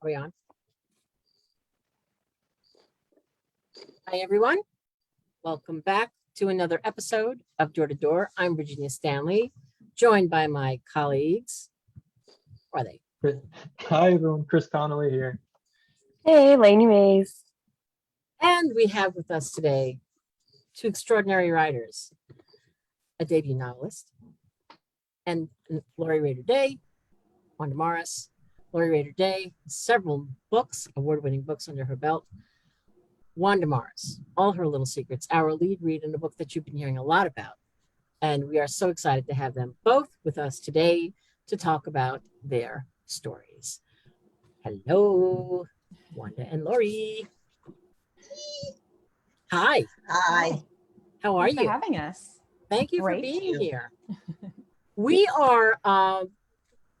Are we on? Hi, everyone. Welcome back to another episode of Door to Door. I'm Virginia Stanley, joined by my colleagues. Who are they? Hi, everyone. Chris Connolly here. Hey, Lainey Mays. And we have with us today two extraordinary writers, a debut novelist, and Lori Rader Day, Wanda Morris. Lori Rader Day, several books, award-winning books under her belt. Wanda Morris, All Her Little Secrets, our lead read in a book that you've been hearing a lot about. And we are so excited to have them both with us today to talk about their stories. Hello, Wanda and Lori. Hi. Hi. How are Thanks for you? having us. Thank you Great. for being here. We are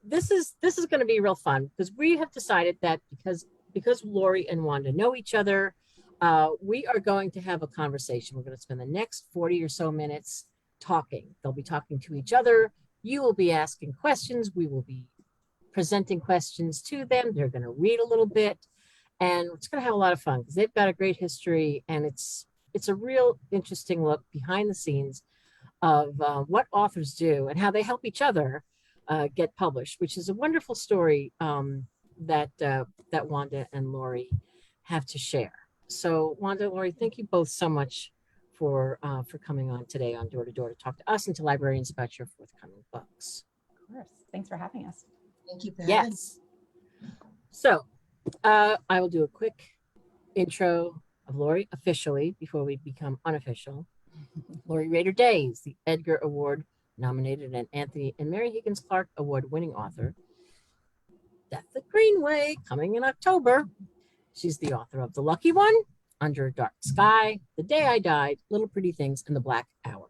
this is going to be real fun because we have decided that because Lori and Wanda know each other, we are going to have a conversation. We're going to spend the next 40 or so minutes talking. They'll be talking to each other. You will be asking questions. We will be presenting questions to them. They're going to read a little bit, and it's going to have a lot of fun because they've got a great history, and it's a real interesting look behind the scenes of what authors do and how they help each other get published, which is a wonderful story that Wanda and Lori have to share. So Wanda and Lori, thank you both so much for coming on today on Door to Door to talk to us and to librarians about your forthcoming books. Of course. Thanks for having us. Thank you for having Yes. So I will do a quick intro of Lori officially before we become unofficial. Lori Rader Day is the Edgar Award nominated and Anthony and Mary Higgins Clark Award winning author. Death at Greenway coming in October. She's the author of The Lucky One, Under a Dark Sky, The Day I Died, Little Pretty Things, and The Black Hour.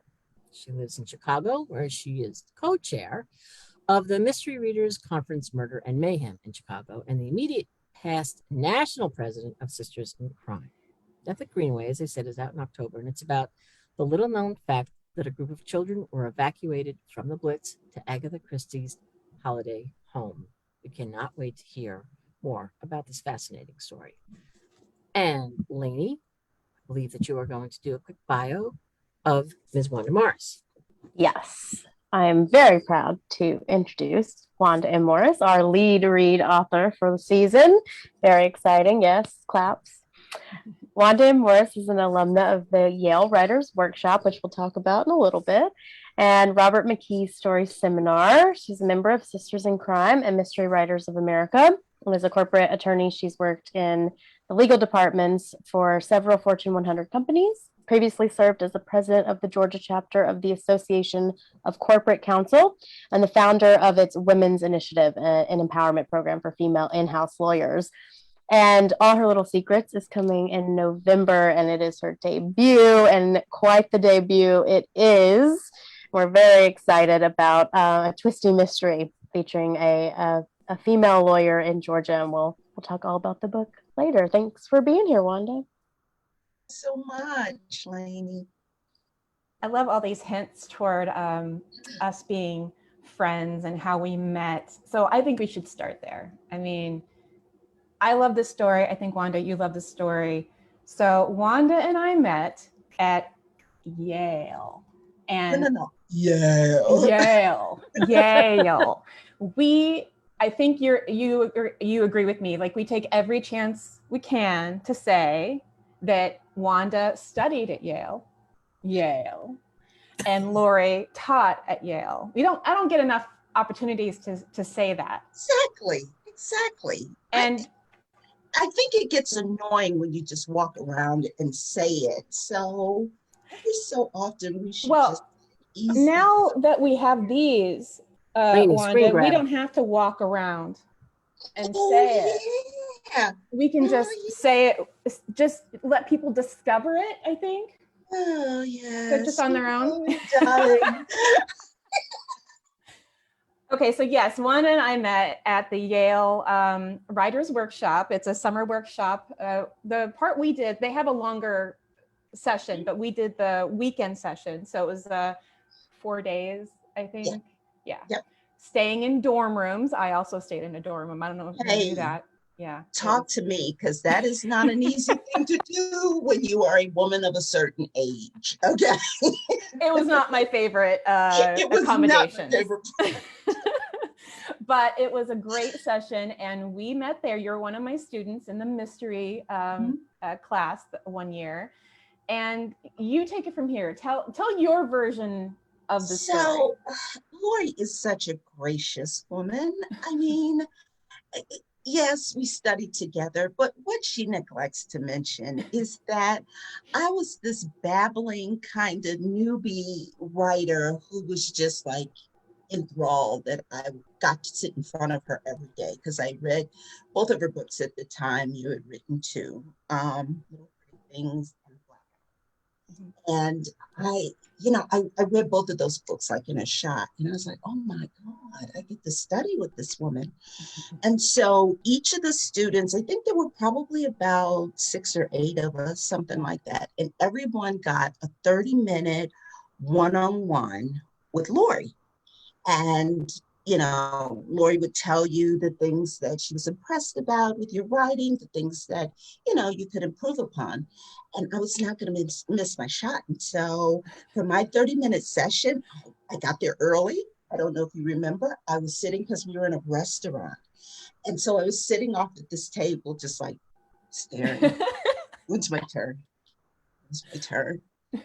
She lives in Chicago, where she is co-chair of the Mystery Readers Conference Murder and Mayhem in Chicago and the immediate past national president of Sisters in Crime. Death at Greenway, as I said, is out in October, and it's about the little-known fact that a group of children were evacuated from the Blitz to Agatha Christie's holiday home. We cannot wait to hear more about this fascinating story. And Lainey, I believe that you are going to do a quick bio of Ms. Wanda Morris. Yes, I'm very proud to introduce Wanda M. Morris, our lead read author for the season. Very exciting. Yes, claps. Wanda M. Morris is an alumna of the Yale Writers Workshop, which we'll talk about in a little bit, and Robert McKee's Story Seminar. She's a member of Sisters in Crime and Mystery Writers of America. And as a corporate attorney, she's worked in the legal departments for several Fortune 100 companies. Previously served as the president of the Georgia chapter of the Association of Corporate Counsel and the founder of its Women's Initiative, an empowerment program for female in-house lawyers. And All Her Little Secrets is coming in November, and it is her debut, and quite the debut it is. We're very excited about a twisty mystery featuring a female lawyer in Georgia, and we'll talk all about the book later. Thanks for being here, Wanda. so much, Lainey. I love all these hints toward us being friends and how we met. So I think we should start there. I mean, I love this story. I think, Wanda, you love the story. So Wanda and I met at Yale. And No. Yale. Yale. I think you agree with me. Like, we take every chance we can to say that Wanda studied at Yale, and Lori taught at Yale. I don't get enough opportunities to say that. Exactly. And I think it gets annoying when you just walk around and say it. So every so often we should just easy. Now that we have these, Lainey, Wanda, we don't have to walk around and say it. Yeah. We can just say it, just let people discover it, I think. Oh, yes. They're just on their own. Oh, darling. Okay, so yes, Wanda and I met at the Yale Writers Workshop. It's a summer workshop. The part we did, they have a longer session, but we did the weekend session. So it was 4 days, I think. Yeah. Yep. Staying in dorm rooms. I also stayed in a dorm room. I don't know if you knew that. Yeah. Talk to me, because that is not an easy thing to do when you are a woman of a certain age. Okay. It was not my favorite It was not my accommodation. favorite. But it was a great session, and we met there. You're one of my students in the mystery class one year, and you take it from here. Tell your version of the story. So, Lori is such a gracious woman. I mean, yes, we studied together, but what she neglects to mention is that I was this babbling kind of newbie writer who was just like enthralled that I got to sit in front of her every day, because I read both of her books at the time. You had written two, Little Pretty Things and Black. And I read both of those books like in a shot. And I was like, oh my God, I get to study with this woman. And so each of the students, I think there were probably about 6 or 8 of us, something like that. And everyone got a 30-minute one-on-one with Lori. And, Lori would tell you the things that she was impressed about with your writing, the things that, you could improve upon. And I was not going to miss my shot. And so for my 30-minute session, I got there early. I don't know if you remember. I was sitting, because we were in a restaurant. And so I was sitting off at this table, just like staring. When's my turn? When's my turn? And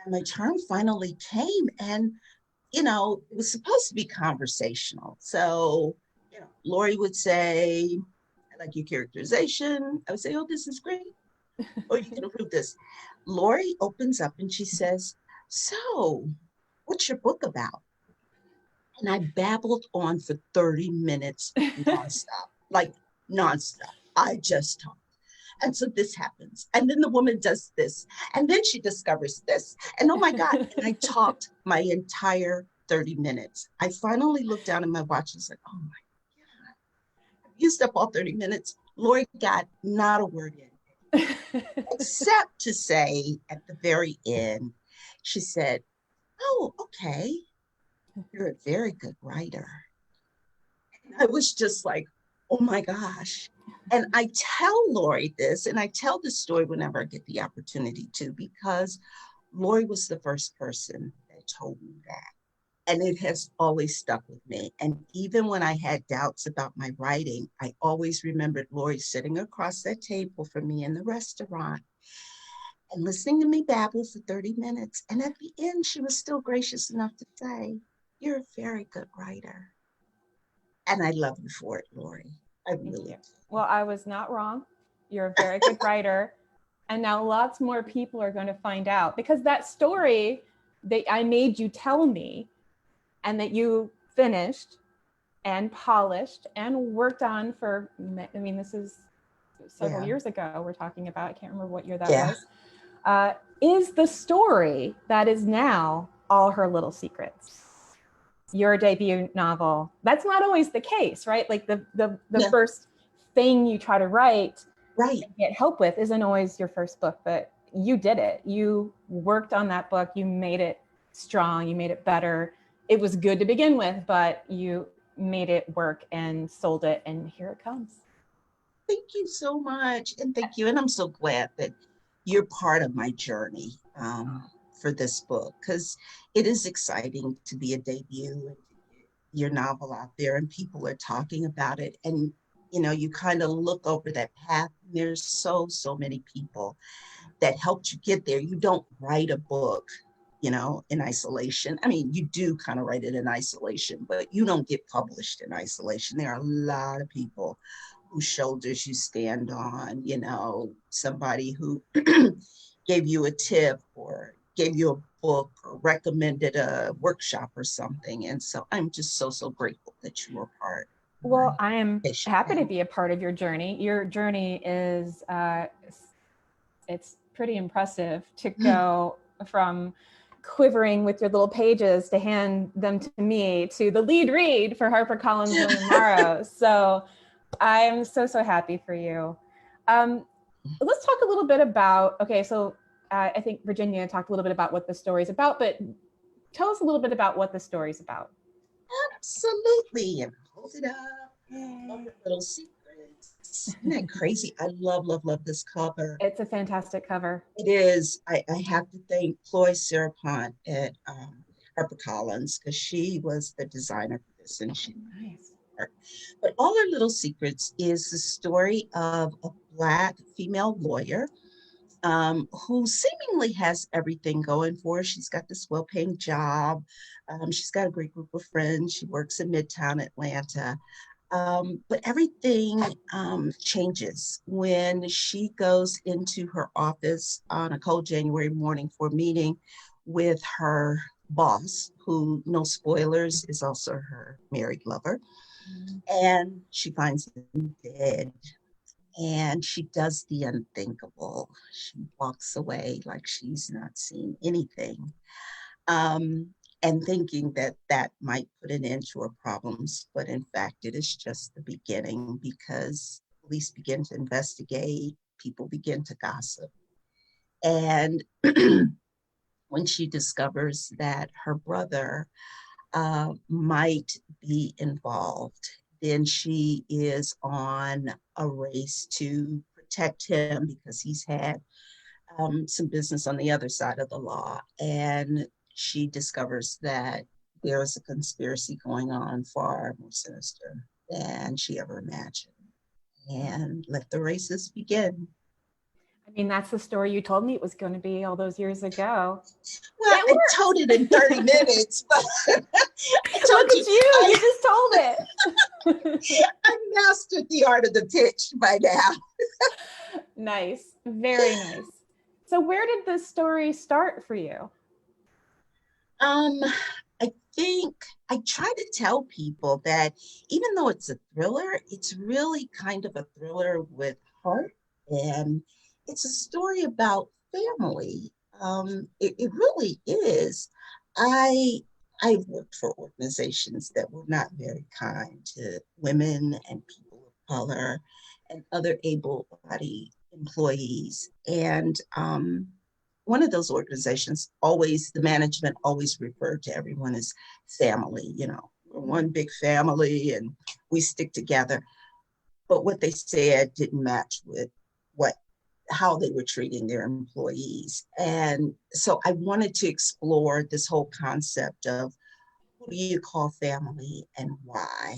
my turn finally came. And it was supposed to be conversational. So, Lori would say, I like your characterization. I would say, oh, this is great. Or you can improve this. Lori opens up and she says, so what's your book about? And I babbled on for 30 minutes nonstop, like nonstop. I just talked. And so this happens. And then the woman does this. And then she discovers this. And oh my God. And I talked my entire 30 minutes. I finally looked down at my watch and said, oh my God. I've used up all 30 minutes. Lori got not a word in. Except to say at the very end, she said, oh, okay. You're a very good writer. And I was just like, oh my gosh. And I tell Lori this, and I tell this story whenever I get the opportunity to, because Lori was the first person that told me that. And it has always stuck with me. And even when I had doubts about my writing, I always remembered Lori sitting across that table from me in the restaurant and listening to me babble for 30 minutes. And at the end, she was still gracious enough to say, you're a very good writer. And I love you for it, Lori. I really do. Well, I was not wrong. You're a very good writer. And now lots more people are going to find out, because that story that I made you tell me and that you finished and polished and worked on for, this is several years ago we're talking about. I can't remember what year that was. Is the story that is now All Her Little Secrets. Your debut novel. That's not always the case, right? Like the first thing you try to write and get help with isn't always your first book, but you did it. You worked on that book. You made it strong. You made it better. It was good to begin with, but you made it work and sold it, and here it comes. Thank you so much. And thank you. And I'm so glad that you're part of my journey for this book, because it is exciting to be a debut and to get your novel out there and people are talking about it. And, you kind of look over that path. And there's so many people that helped you get there. You don't write a book, in isolation. I mean, you do kind of write it in isolation, but you don't get published in isolation. There are a lot of people whose shoulders you stand on, somebody who gave you a tip or gave you a book or recommended a workshop or something. And so I'm just so grateful that you were part. Well, I am happy to be a part of your journey. Your journey is, it's pretty impressive to go from quivering with your little pages to hand them to me to the lead read for HarperCollins William Morrow. So I'm so happy for you. Let's talk a little bit about, I think Virginia talked a little bit about what the story's about, but tell us a little bit about what the story's about. Absolutely. And hold it up. Little secrets. Isn't that crazy? I love this cover. It's a fantastic cover. It is. I have to thank Chloe Sarapont at HarperCollins because she was the designer for this, and she. Nice. But All Our Little Secrets is the story of a Black female lawyer who seemingly has everything going for her. She's got this well-paying job. She's got a great group of friends. She works in Midtown Atlanta. But everything changes when she goes into her office on a cold January morning for a meeting with her boss, who, no spoilers, is also her married lover. And she finds him dead. And she does the unthinkable. She walks away like she's not seen anything. And thinking that that might put an end to her problems. But in fact, it is just the beginning, because police begin to investigate, people begin to gossip. And when she discovers that her brother might be involved, then she is on a race to protect him because he's had some business on the other side of the law. And she discovers that there is a conspiracy going on far more sinister than she ever imagined. And let the races begin. I mean, that's the story you told me it was going to be all those years ago. Well, I told it in 30 minutes, but I told Look at you just told it. I mastered the art of the pitch by now. Nice, very nice. So where did this story start for you? I think I try to tell people that even though it's a thriller, it's really kind of a thriller with heart, and it's a story about family. It really is. I've worked for organizations that were not very kind to women and people of color and other able-bodied employees. And one of those organizations, always, the management always referred to everyone as family. You know, we're one big family and we stick together. But what they said didn't match with how they were treating their employees. And so I wanted to explore this whole concept of who do you call family and why?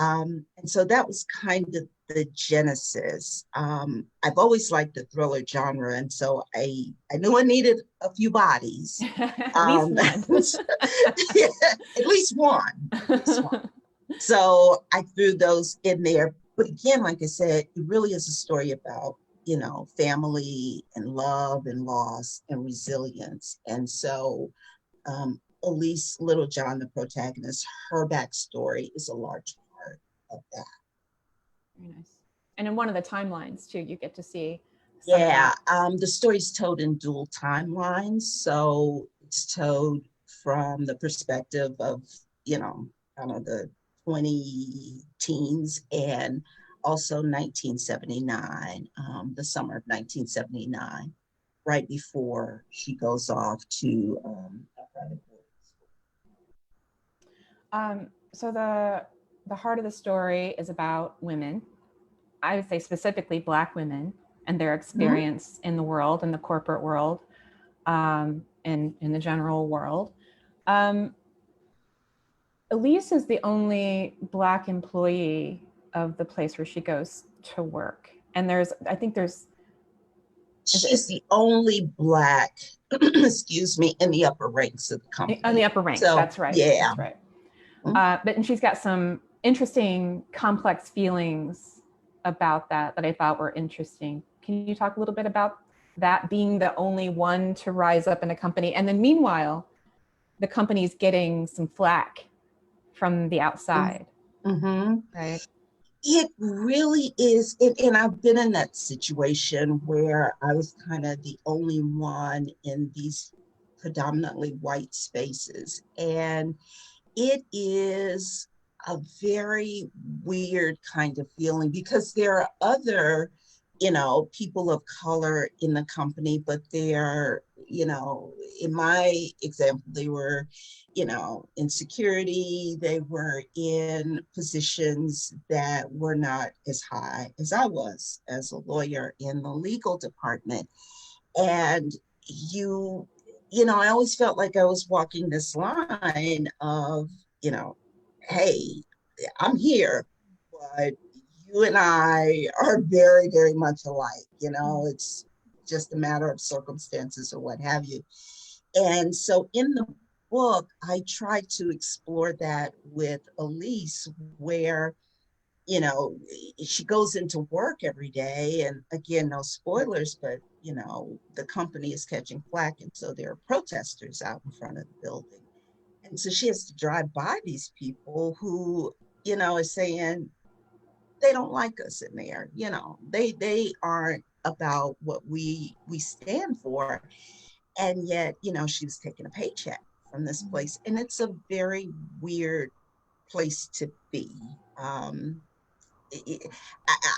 And so that was kind of the genesis. I've always liked the thriller genre, and so I knew I needed a few bodies. At least one. Yeah, at least one. At least one. So I threw those in there. But again, like I said, it really is a story about, you know, family and love and loss and resilience. And so Elise Littlejohn, the protagonist, her backstory is a large part of that. Very nice. And in one of the timelines too, you get to see. Yeah, the story's told in dual timelines. So it's told from the perspective of, you know, kind of the 20 teens and also 1979, the summer of 1979, right before she goes off to a private boarding school. So the heart of the story is about women. I would say specifically Black women and their experience in the world, in the corporate world, and in the general world. Elise is the only Black employee of the place where she goes to work. And she's the only Black, excuse me, in the upper ranks of the company. On the upper ranks, so, that's right. Yeah. That's right. But she's got some interesting, complex feelings about that I thought were interesting. Can you talk a little bit about that, being the only one to rise up in a company? And then meanwhile, the company's getting some flack from the outside. Mm-hmm. Right. It really is. And I've been in that situation where I was kind of the only one in these predominantly white spaces. And it is a very weird kind of feeling because there are other, you know, people of color in the company, but they're, you know, in my example, they were in security. They were in positions that were not as high as I was as a lawyer in the legal department. And you, I always felt like I was walking this line of, hey, I'm here, but you and I are very, very much alike. It's just a matter of circumstances or what have you. And so in the book, I tried to explore that with Elise, where, she goes into work every day. And again, no spoilers, but, the company is catching flack. And so there are protesters out in front of the building. And so she has to drive by these people who, are saying they don't like us in there. They aren't about what we stand for. And yet, she was taking a paycheck from this place. And it's a very weird place to be.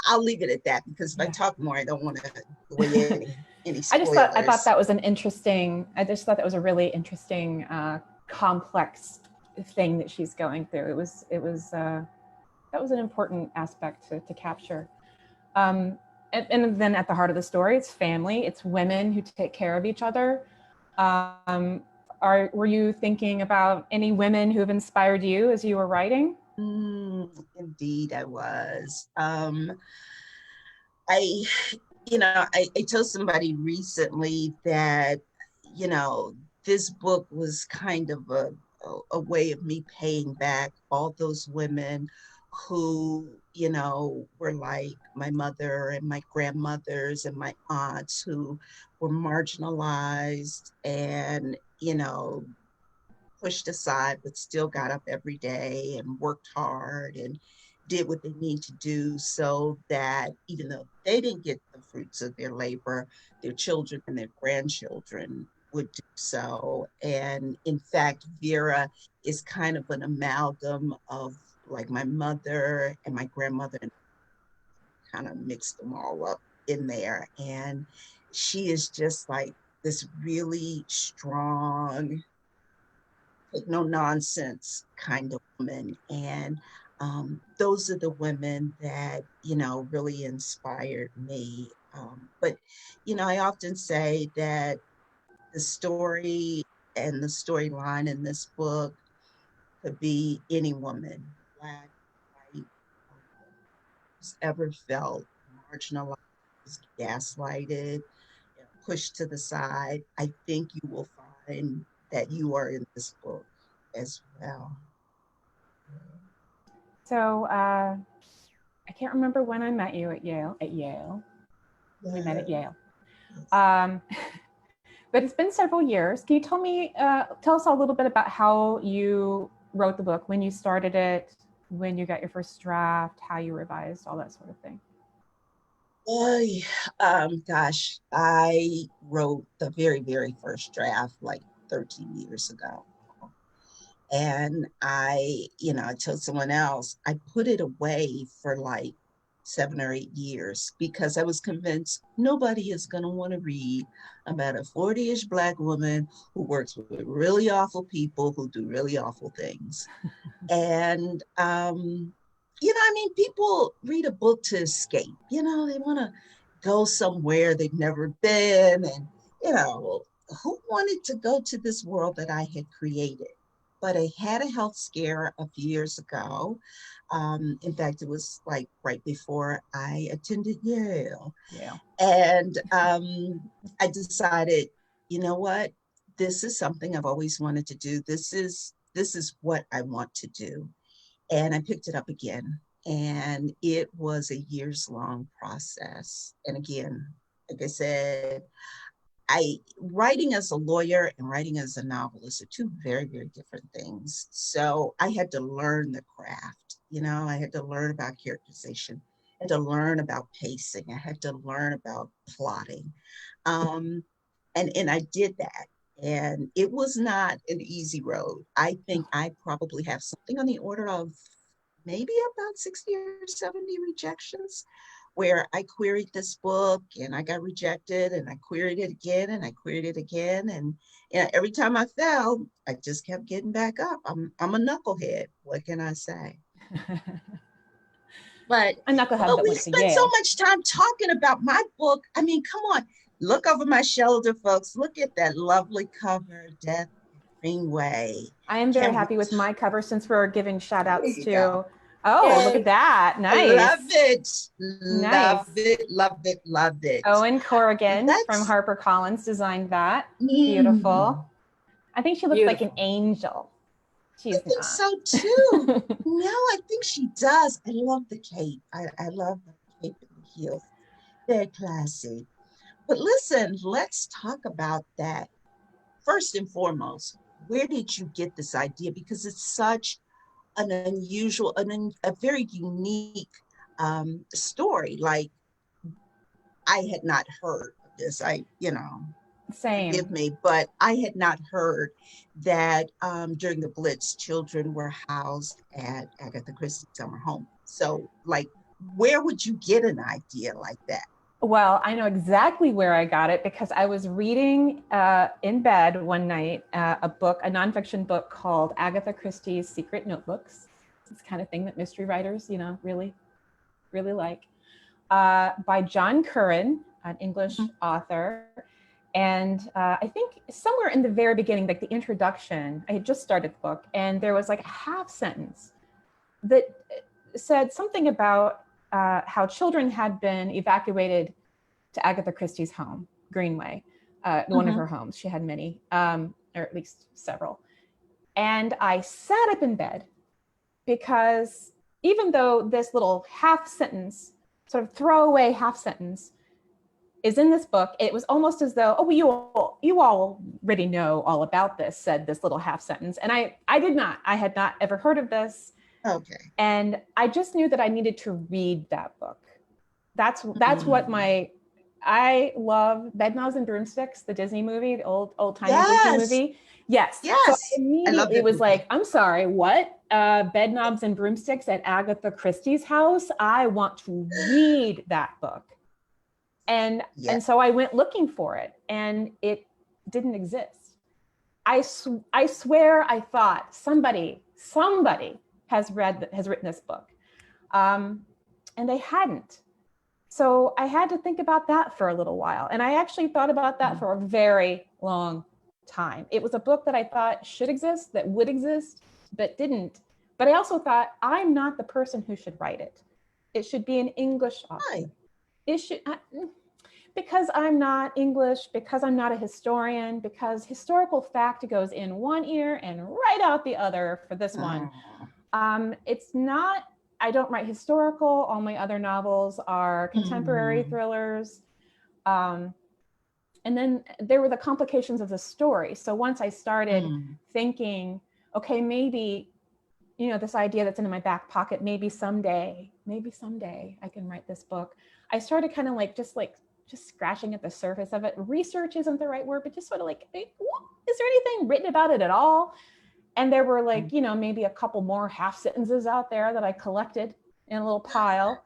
I'll leave it at that, because if I talk more, I don't want to go into any spoilers. I thought that was I just thought that was a really interesting, complex thing that she's going through. That was an important aspect to capture. And then at the heart of the story, it's family, it's women who take care of each other. Were you thinking about any women who have inspired you as you were writing? Indeed, I was. I told somebody recently that, this book was kind of a way of me paying back all those women who, were like my mother and my grandmothers and my aunts, who were marginalized and, pushed aside, but still got up every day and worked hard and did what they need to do, so that even though they didn't get the fruits of their labor, their children and their grandchildren would do so. And in fact, Vera is kind of an amalgam of like my mother and my grandmother, and kind of mixed them all up in there. And she is just like this really strong, like no nonsense kind of woman. And those are the women that, really inspired me. But, I often say that the story and the storyline in this book could be any woman, Black, white, who's ever felt marginalized, gaslighted, pushed to the side. I think you will find that you are in this book as well. So I can't remember when I met you at Yale. We met at Yale. But it's been several years. Can you tell us a little bit about how you wrote the book, when you started it, when you got your first draft, how you revised, all that sort of thing? Gosh, I wrote the very, very first draft like 13 years ago. And I told someone else, I put it away for like 7 or 8 years, because I was convinced nobody is going to want to read about a 40-ish Black woman who works with really awful people who do really awful things. And, people read a book to escape. They want to go somewhere they've never been. And, who wanted to go to this world that I had created? But I had a health scare a few years ago. In fact, it was like right before I attended Yale. Yeah. And I decided, you know what? This is something I've always wanted to do. This is what I want to do. And I picked it up again. And it was a years-long process. And again, like I said, writing as a lawyer and writing as a novelist are two very, very different things. So I had to learn the craft. I had to learn about characterization. I had to learn about pacing. I had to learn about plotting. And I did that. And it was not an easy road. I think I probably have something on the order of maybe about 60 or 70 rejections, where I queried this book and I got rejected and I queried it again and I queried it again. And every time I fell, I just kept getting back up. I'm a knucklehead. What can I say? But A knucklehead but that we went to spent so Yale. much time talking about my book. I mean, come on. Look over my shoulder, folks. Look at that lovely cover, Death Greenway. I am very Can we happy with my cover since we're giving shout There outs you to, go. oh, look Yay. at that. I Nice. love it. Nice. Love it. Love it. Love it. Owen Corrigan from Let's HarperCollins designed that. Beautiful. I think she looks like an Beautiful. angel. I She's think not. so too. No, I think she does. I love the cape. I love the cape and the heels. Very classy. But listen, let's talk about that. First and foremost, where did you get this idea? Because it's such an unusual, a very unique story. Like, I had not heard of this. Forgive Same. me, but I had not heard that during the Blitz, children were housed at Agatha Christie Summer Home. So, like, where would you get an idea like that? Well, I know exactly where I got it because I was reading in bed one night a nonfiction book called Agatha Christie's Secret Notebooks. It's the kind of thing that mystery writers, really, really like, by John Curran, an English author. And I think somewhere in the very beginning, like the introduction, I had just started the book, and there was like a half sentence that said something about how children had been evacuated to Agatha Christie's home, Greenway, one of her homes. She had many, or at least several. And I sat up in bed because even though this little half sentence, sort of throwaway half sentence, is in this book, it was almost as though, oh, you all already know all about this, said this little half sentence. And I did not. I had not ever heard of this. Okay. And I just knew that I needed to read that book. That's what I love Bedknobs and Broomsticks, the Disney movie, the old timey Disney movie. Yes. Yes. So I love immediately that it was movie. like, I'm sorry, what? Bedknobs and Broomsticks at Agatha Christie's house? I want to read that book. And so I went looking for it, and it didn't exist. I swear I thought somebody has written this book, and they hadn't. So I had to think about that for a little while, and I actually thought about that for a very long time. It was a book that I thought should exist, that would exist, but didn't. But I also thought, I'm not the person who should write it. It should be an English author. Why? It should, because I'm not English, because I'm not a historian, because historical fact goes in one ear and right out the other for this one. It's not, I don't write historical. All my other novels are contemporary thrillers. And then there were the complications of the story. So once I started thinking, okay, maybe, this idea that's in my back pocket, maybe someday I can write this book. I started kind of just scratching at the surface of it. Research isn't the right word, but just sort of like, is there anything written about it at all? And there were maybe a couple more half sentences out there that I collected in a little pile.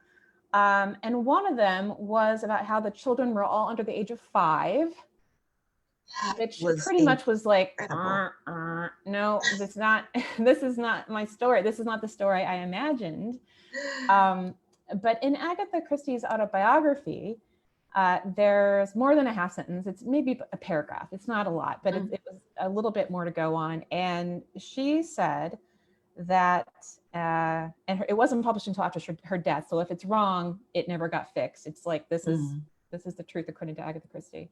And one of them was about how the children were all under the age of 5, which pretty much was like, no, this is not my story. This is not the story I imagined. But in Agatha Christie's autobiography, there's more than a half sentence. It's maybe a paragraph. It's not a lot, but it was a little bit more to go on. And she said that, it wasn't published until after her death. So if it's wrong, it never got fixed. It's like, this is the truth according to Agatha Christie.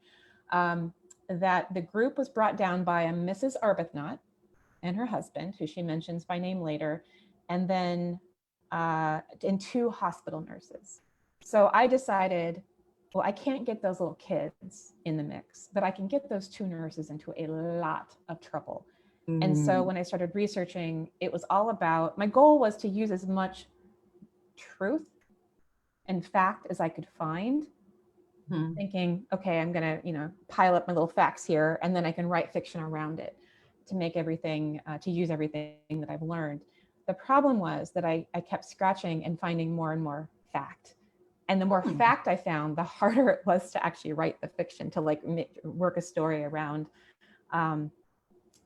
That the group was brought down by a Mrs. Arbuthnot and her husband, who she mentions by name later, and then and 2 hospital nurses. So I decided, well, I can't get those little kids in the mix, but I can get those 2 nurses into a lot of trouble. And so when I started researching, it was all about, my goal was to use as much truth and fact as I could find, thinking, okay, I'm gonna, pile up my little facts here, and then I can write fiction around it to make everything, to use everything that I've learned. The problem was that I kept scratching and finding more and more fact. And the more Hmm. fact I found, the harder it was to actually write the fiction, to like work a story around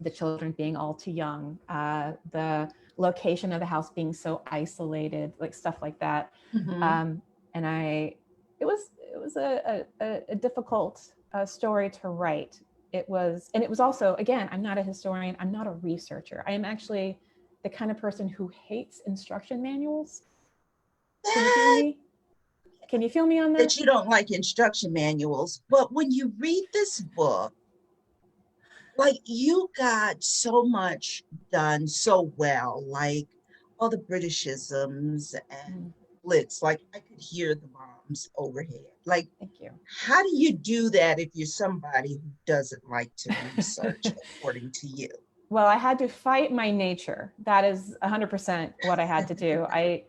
the children being all too young, the location of the house being so isolated, like stuff like that. Mhm. And it was a difficult story to write. It was also, again, I'm not a historian, I'm not a researcher. I am actually the kind of person who hates instruction manuals. Can you feel That me? Can you feel me on that? you don't like instruction manuals, but when you read this book, like you got so much done so well, like all the Britishisms and Mm, blitz, like I could hear the bombs overhead. Like, thank you. how do you do that if you're somebody who doesn't like to research, according to you? Well, I had to fight my nature. That is 100% what I had to do. I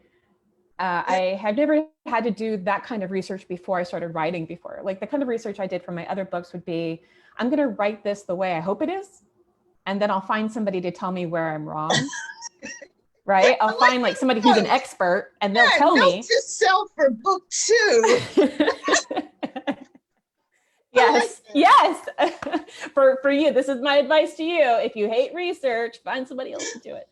have never had to do that kind of research before I started writing before. Like the kind of research I did for my other books would be, I'm going to write this the way I hope it is, and then I'll find somebody to tell me where I'm wrong. Right? I'll find like somebody who's an expert, and they'll tell Note me. to self for book 2. Yes, yes. For you, this is my advice to you. If you hate research, find somebody else to do it.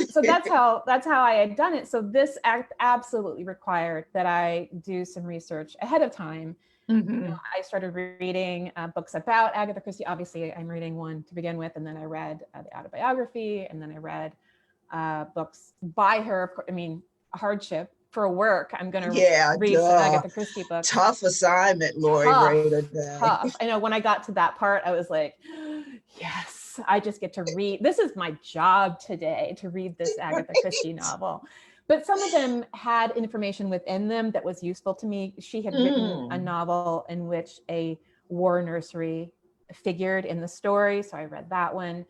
So that's how I had done it. So this act absolutely required that I do some research ahead of time. Mhm. I started reading books about Agatha Christie. Obviously, I'm reading one to begin with, and then I read the autobiography, and then I read books by her. I mean, hardship for work. I'm going to Yeah, read some duh. Agatha Christie books. Tough assignment, Lori Rader. Tough. I know when I got to that part, I was like, yes, I just get to read. This is my job today, to read this Agatha Christie novel. But some of them had information within them that was useful to me. She had written a novel in which a war nursery figured in the story. So I read that one.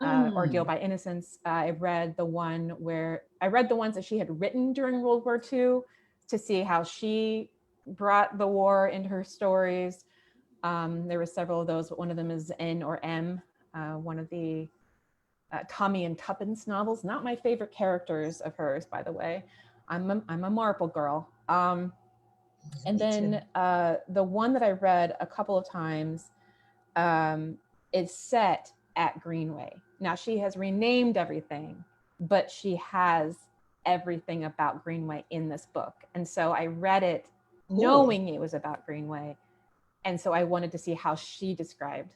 Ordeal by Innocence. I read the ones that she had written during World War II to see how she brought the war into her stories. There were several of those, but one of them is N or M, one of the Tommy and Tuppence novels. Not my favorite characters of hers, by the way. I'm a Marple girl. And then the one that I read a couple of times is set at Greenway. Now she has renamed everything, but she has everything about Greenway in this book. And so I read it knowing it was about Greenway. And so I wanted to see how she described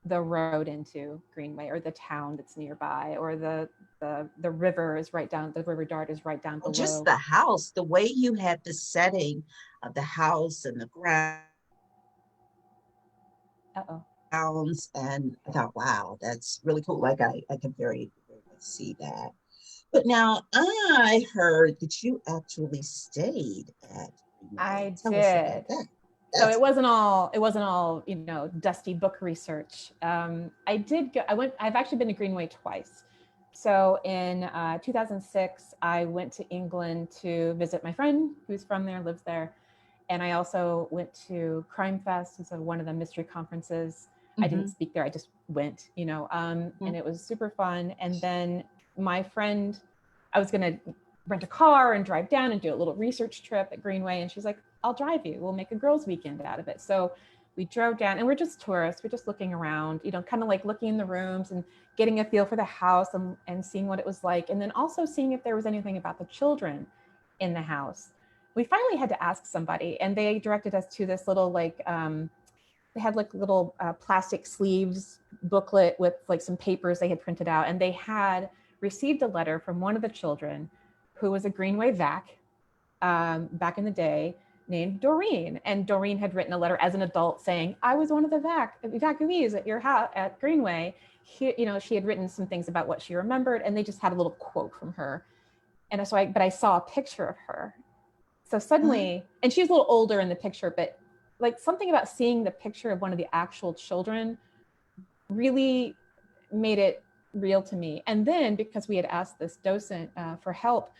the road into Greenway, or the town that's nearby, or the river is right down, the River Dart is right down below. Just the house, the way you had the setting of the house and the ground. Grounds, and I thought, wow, that's really cool. Like I can very, very much see that. But now I heard that you actually stayed at. I Tell us did. about that. So it wasn't all, dusty book research. I've actually been to Greenway twice. So in 2006, I went to England to visit my friend who's from there, lives there. And I also went to Crime Fest, so one of the mystery conferences. I didn't speak there, I just went, and it was super fun. And then my friend, I was gonna rent a car and drive down and do a little research trip at Greenway. And she's like, I'll drive you. We'll make a girls' weekend out of it. So we drove down, and we're just tourists. We're just looking around, kind of like looking in the rooms and getting a feel for the house and seeing what it was like. And then also seeing if there was anything about the children in the house. We finally had to ask somebody, and they directed us to this little, they had like little plastic sleeves booklet with like some papers they had printed out. And they had received a letter from one of the children who was a Greenway vac back in the day, named Doreen. And Doreen had written a letter as an adult saying, I was one of the evacuees at your house at Greenway. She had written some things about what she remembered, and they just had a little quote from her. And so I saw a picture of her. So suddenly, and she was a little older in the picture, but like something about seeing the picture of one of the actual children really made it real to me. And then because we had asked this docent for help,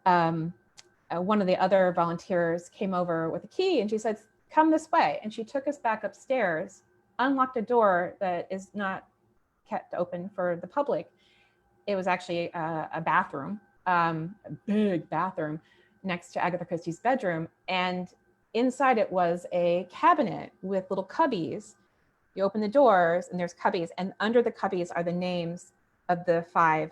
one of the other volunteers came over with a key, and she said, come this way. And she took us back upstairs, unlocked a door that is not kept open for the public. It was actually a bathroom, a big bathroom. next to Agatha Christie's bedroom. And inside it was a cabinet with little cubbies. You open the doors and there's cubbies, and under the cubbies are the names of the 5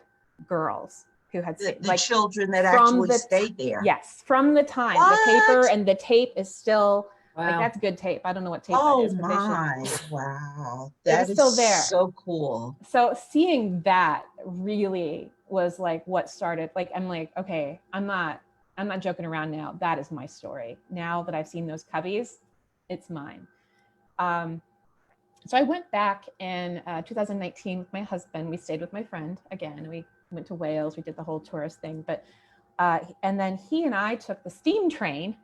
girls who had The children that actually stayed there. Yes, from the time. What? The paper and the tape is still like, Wow. that's good tape. I don't know what tape that Oh is. But my, wow. It was That is still there. so cool. So seeing that really was like what started, like, I'm like, okay, I'm not joking around now. That is my story. Now that I've seen those cubbies, it's mine. So I went back in 2019 with my husband. We stayed with my friend again. We went to Wales. We did the whole tourist thing. But and then he and I took the steam train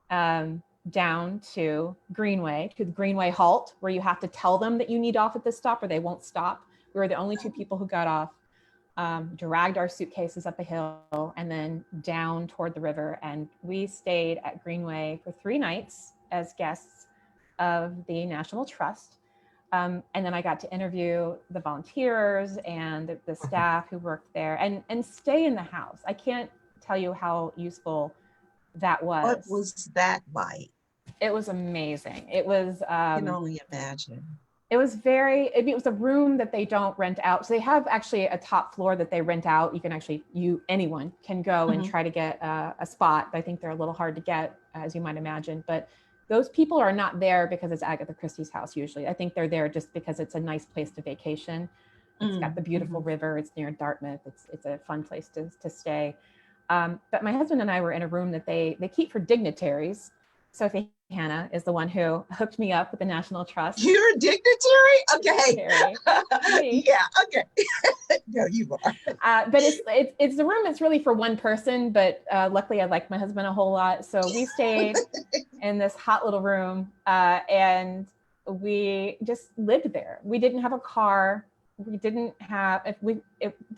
down to Greenway, to the Greenway halt, where you have to tell them that you need off at this stop or they won't stop. We were the only 2 people who got off, dragged our suitcases up a hill and then down toward the river. And we stayed at Greenway for 3 nights as guests of the National Trust. And then I got to interview the volunteers and the staff who worked there and stay in the house. I can't tell you how useful that was. What was that like? It was amazing. It was, I can only imagine. it was it was a room that they don't rent out. So they have actually a top floor that they rent out. You can actually, anyone can go and try to get a spot. I think they're a little hard to get, as you might imagine, but those people are not there because it's Agatha Christie's house usually. I think they're there just because it's a nice place to vacation. It's got the beautiful river. It's near Dartmouth. It's a fun place to stay. But my husband and I were in a room that they keep for dignitaries. Sophie Hannah is the one who hooked me up with the National Trust. You're a dignitary? Okay. Me. Yeah, okay. No, you are. But it's the room. It's really for one person. But luckily, I like my husband a whole lot, so we stayed in this hot little room, and we just lived there. We didn't have a car. We didn't have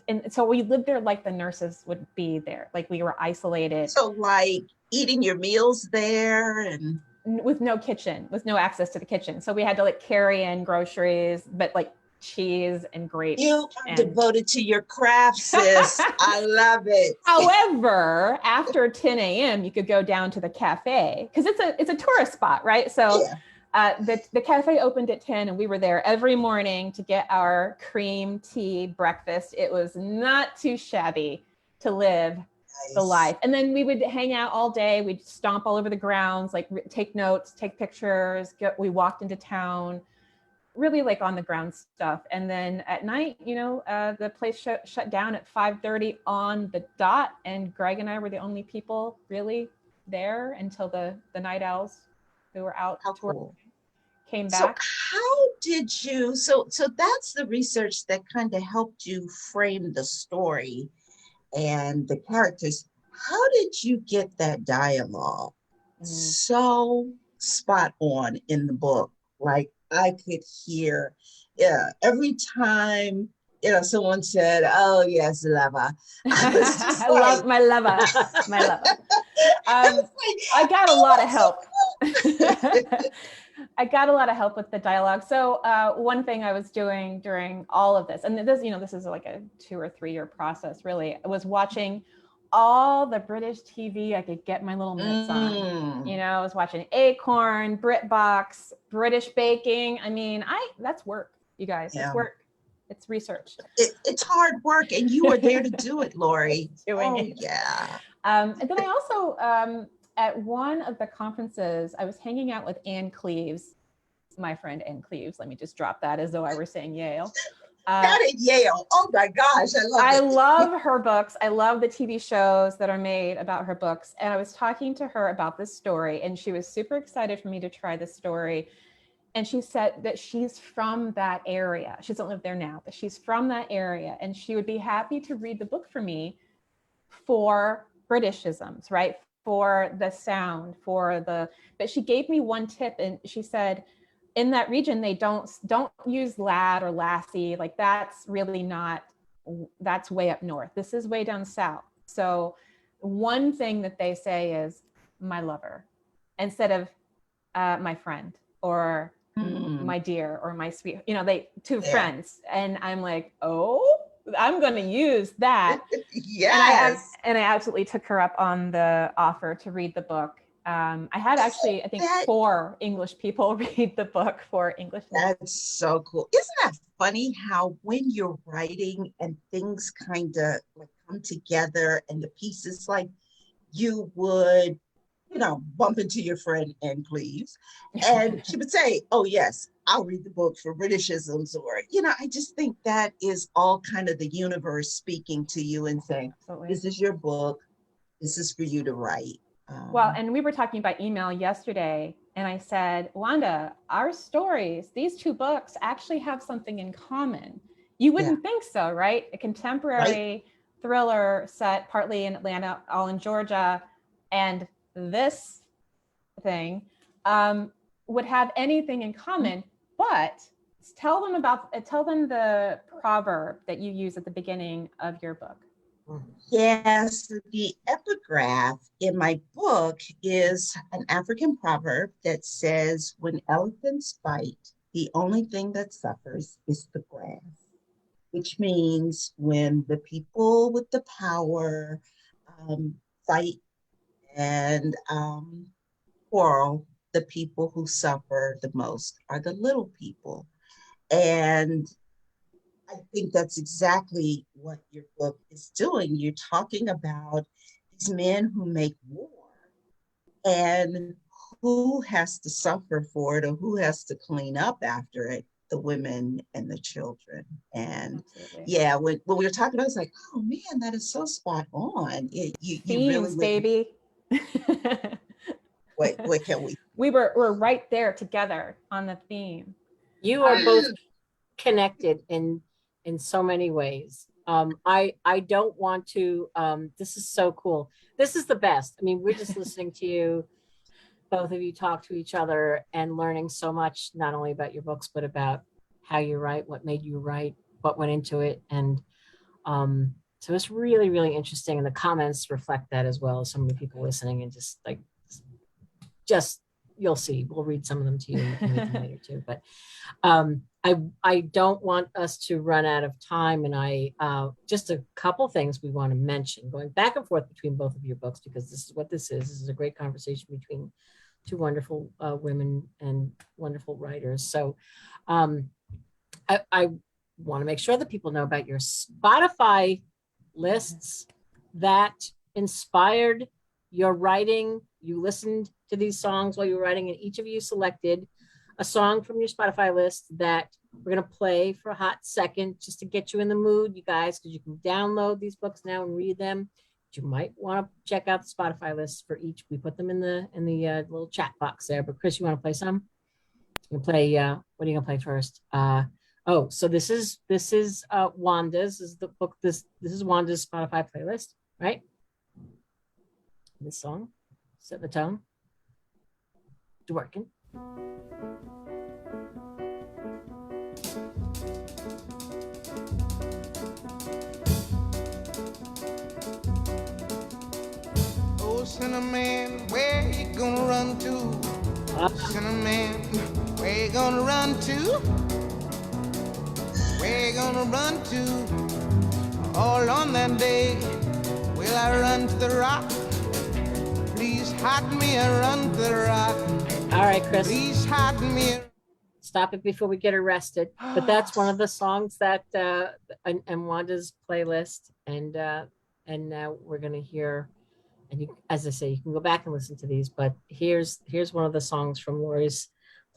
and so we lived there like the nurses would be there. Like we were isolated. So like eating your meals there and with no kitchen, with no access to the kitchen. So we had to like carry in groceries, but like cheese and grapes. You are devoted to your craft, sis. I love it. However, after 10 a.m., you could go down to the cafe because it's a tourist spot, right? So the cafe opened at 10 and we were there every morning to get our cream tea breakfast. It was not too shabby to live the life. And then we would hang out all day. We'd stomp all over the grounds, like take notes, take pictures. We walked into town, really like on the ground stuff. And then at night, the place shut down at 5:30 on the dot. And Greg and I were the only people really there until the night owls who were out came back. So how did you, so that's the research that kind of helped you frame the story and the characters. How did you get that dialogue so spot on in the book? Like I could hear, every time, someone said, "Oh yes, lover." I love my lover, my lover. I got a lot of help. I got a lot of help with the dialogue. So one thing I was doing during all of this, and this is like a 2 or 3 year process, really, was watching all the British TV I could get my little mitts on. I was watching Acorn, BritBox, British Baking. I mean, that's work, you guys. It's work. It's research. It's hard work, and you were there to do it, Lori. Doing it. Yeah. And then I also, at one of the conferences, I was hanging out with Anne Cleves, my friend Anne Cleves. Let me just drop that as though I were saying Yale. Not at Yale. Oh my gosh, I love her books. I love the TV shows that are made about her books. And I was talking to her about this story, and she was super excited for me to try this story. And she said that she's from that area. She doesn't live there now, but she's from that area. And she would be happy to read the book for me for Britishisms, right? For the sound, but she gave me one tip, and she said, in that region, they don't use lad or lassie. Like that's way up north. This is way down south. So one thing that they say is my lover instead of my friend or my dear or my sweet, friends. And I'm like, oh, I'm going to use that. Yes. And I absolutely took her up on the offer to read the book. I had actually, I think, 4 English people read the book for English. That's so cool. Isn't that funny how when you're writing and things kind of like come together and the pieces, like you would, bump into your friend and please. And she would say, oh, yes, I'll read the book for Britishisms. Or, I just think that is all kind of the universe speaking to you and saying, Absolutely. This is your book. This is for you to write. Well, and we were talking about email yesterday, and I said, Wanda, our stories, these 2 books actually have something in common. You wouldn't think so, right? A contemporary thriller set partly in Atlanta, all in Georgia, and this thing would have anything in common. But tell them the proverb that you use at the beginning of your book. Yes, the epigraph in my book is an African proverb that says, when elephants fight, the only thing that suffers is the grass, which means when the people with the power fight and quarrel, the people who suffer the most are the little people. And I think that's exactly what your book is doing. You're talking about these men who make war and who has to suffer for it or who has to clean up after it, the women and the children. And when we were talking about it, it's like, oh man, that is so spot on. You really baby. What can we? We're right there together on the theme. You are both connected in so many ways. I don't want to, this is so cool. This is the best. I mean, we're just listening to you, both of you talk to each other and learning so much, not only about your books, but about how you write, what made you write, what went into it. And so it's really, really interesting. And the comments reflect that as well. So many people listening and just you'll see, we'll read some of them to you. You can read them later too. But I don't want us to run out of time. And just a couple things we want to mention, going back and forth between both of your books, because this is what this is. This is a great conversation between 2 wonderful women and wonderful writers. So I want to make sure that people know about your Spotify lists that inspired your writing. You listened to these songs while you were writing, and each of you selected a song from your Spotify list that we're going to play for a hot second, just to get you in the mood, you guys, because you can download these books now and read them. But you might want to check out the Spotify lists for each. We put them in the little chat box there. But Chris, you want to play some? You can play. What are you going to play first? So this is Wanda's. This is the book. This is Wanda's Spotify playlist, right? This song set the tone. It's working. Oh, Cinnamon, where you gonna run to? Cinnamon, where you gonna run to? Where you gonna run to? All on that day, will I run to the rock? Please hide me and run to the rock. All right, Chris. Please hide me. Stop it before we get arrested. But that's one of the songs that and Wanda's playlist, and now we're gonna hear. And you, as I say, you can go back and listen to these. But here's one of the songs from Lori's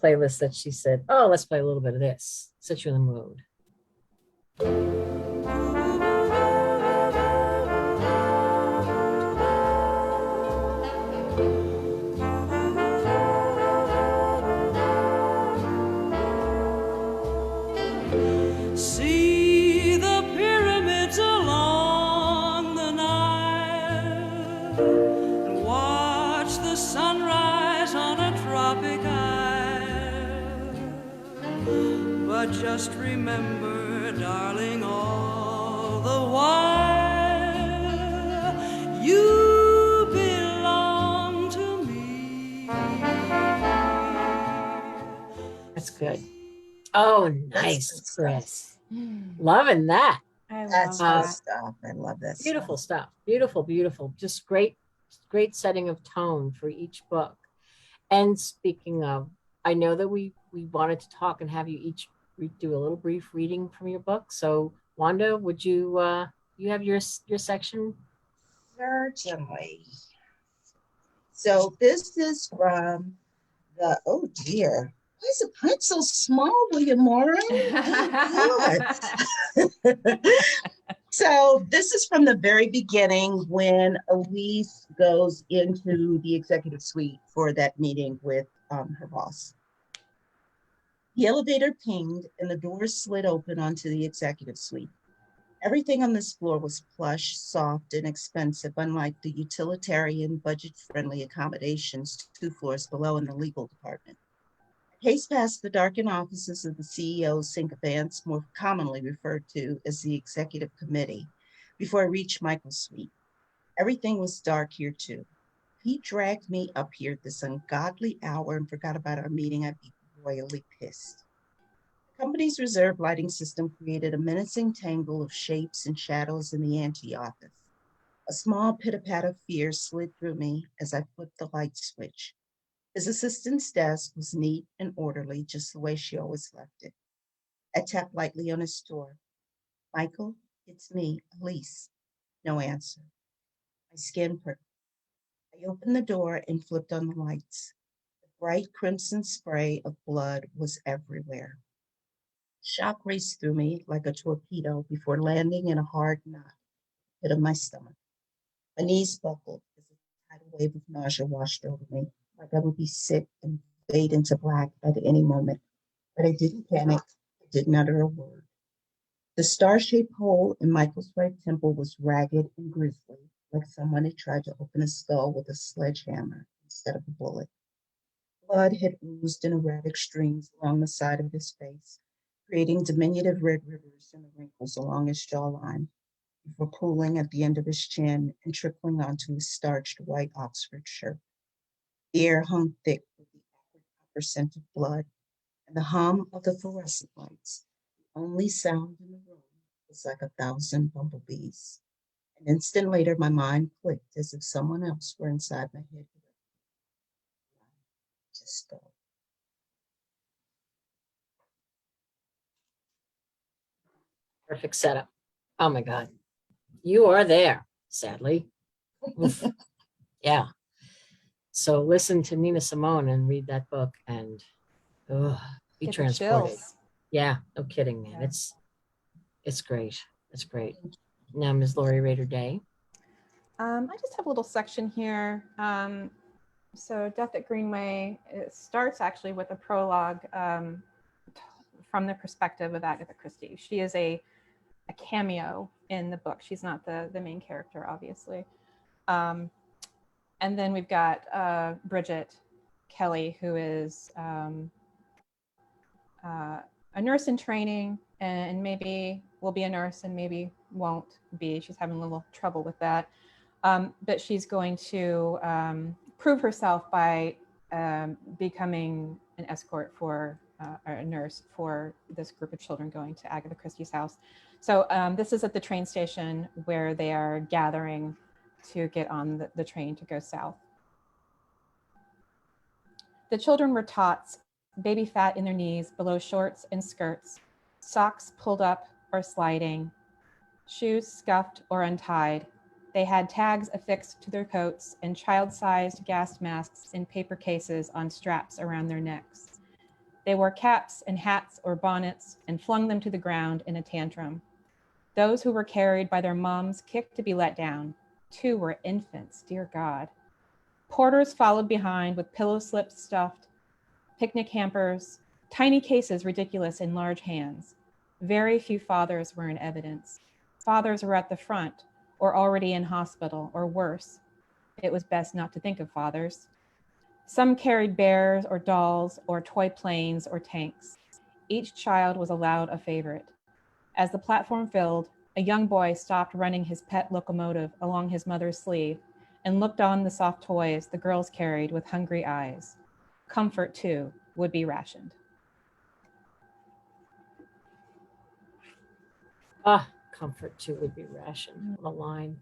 playlist that she said, "Oh, let's play a little bit of this. Set you in the mood." See the pyramids along the Nile, and watch the sunrise on a tropic isle. But just remember, darling, all the while you belong to me. That's good. Oh, nice, Chris. Loving that. I That's love good that. stuff. I love that Beautiful stuff. stuff. Beautiful, beautiful. Just great setting of tone for each book. And speaking of, I know that we wanted to talk and have you each do a little brief reading from your book. So Wanda, would you you have your section? Certainly. So this is from oh dear. Why is the print so small, William Morrow? Oh, God. So this is from the very beginning when Elise goes into the executive suite for that meeting with her boss. The elevator pinged and the doors slid open onto the executive suite. Everything on this floor was plush, soft, and expensive, unlike the utilitarian, budget-friendly accommodations 2 floors below in the legal department. I paced past the darkened offices of the CEO's sycophants, more commonly referred to as the executive committee, before I reached Michael's suite. Everything was dark here too. If he dragged me up here at this ungodly hour and forgot about our meeting, I'd be royally pissed. The company's reserve lighting system created a menacing tangle of shapes and shadows in the ante-office. A small pit-a-pat of fear slid through me as I flipped the light switch. His assistant's desk was neat and orderly, just the way she always left it. I tapped lightly on his door. Michael, it's me, Elise. No answer. My skin pricked. I opened the door and flipped on the lights. The bright crimson spray of blood was everywhere. Shock raced through me like a torpedo before landing in a hard knot, pit of my stomach. My knees buckled as a tidal wave of nausea washed over me, like I would be sick and fade into black at any moment. But I didn't panic. I didn't utter a word. The star-shaped hole in Michael's right temple was ragged and grisly, like someone had tried to open a skull with a sledgehammer instead of a bullet. Blood had oozed in erratic streams along the side of his face, creating diminutive red rivers in the wrinkles along his jawline, before pooling at the end of his chin and trickling onto his starched white Oxford shirt. The air hung thick with the acrid copper scent of blood, and the hum of the fluorescent lights, the only sound in the room, was like 1,000 bumblebees. An instant later, my mind clicked as if someone else were inside my head. Just go. Perfect setup. Oh my God. You are there, sadly. Oof. Yeah. So listen to Nina Simone and read that book and be Get the transported. chills. Yeah, no kidding, man. Yeah. It's great. It's great. Now, Ms. Lori Rader Day. I just have a little section here. So Death at Greenway, it starts actually with a prologue from the perspective of Agatha Christie. She is a cameo in the book. She's not the main character, obviously. And then we've got Bridget Kelly, who is a nurse in training and maybe will be a nurse and maybe won't be. She's having a little trouble with that. But she's going to prove herself by becoming an escort for or a nurse for this group of children going to Agatha Christie's house. So this is at the train station where they are gathering to get on the train to go south. The children were tots, baby fat in their knees, below shorts and skirts, socks pulled up or sliding, shoes scuffed or untied. They had tags affixed to their coats and child-sized gas masks in paper cases on straps around their necks. They wore caps and hats or bonnets and flung them to the ground in a tantrum. Those who were carried by their moms kicked to be let down. 2 were infants, dear God. Porters followed behind with pillow slips stuffed, picnic hampers, tiny cases ridiculous in large hands. Very few fathers were in evidence. Fathers were at the front or already in hospital, or worse. It was best not to think of fathers. Some carried bears or dolls or toy planes or tanks. Each child was allowed a favorite. As the platform filled, a young boy stopped running his pet locomotive along his mother's sleeve and looked on the soft toys the girls carried with hungry eyes. Comfort, too, would be rationed. Ah, comfort too would be rationed. What a line.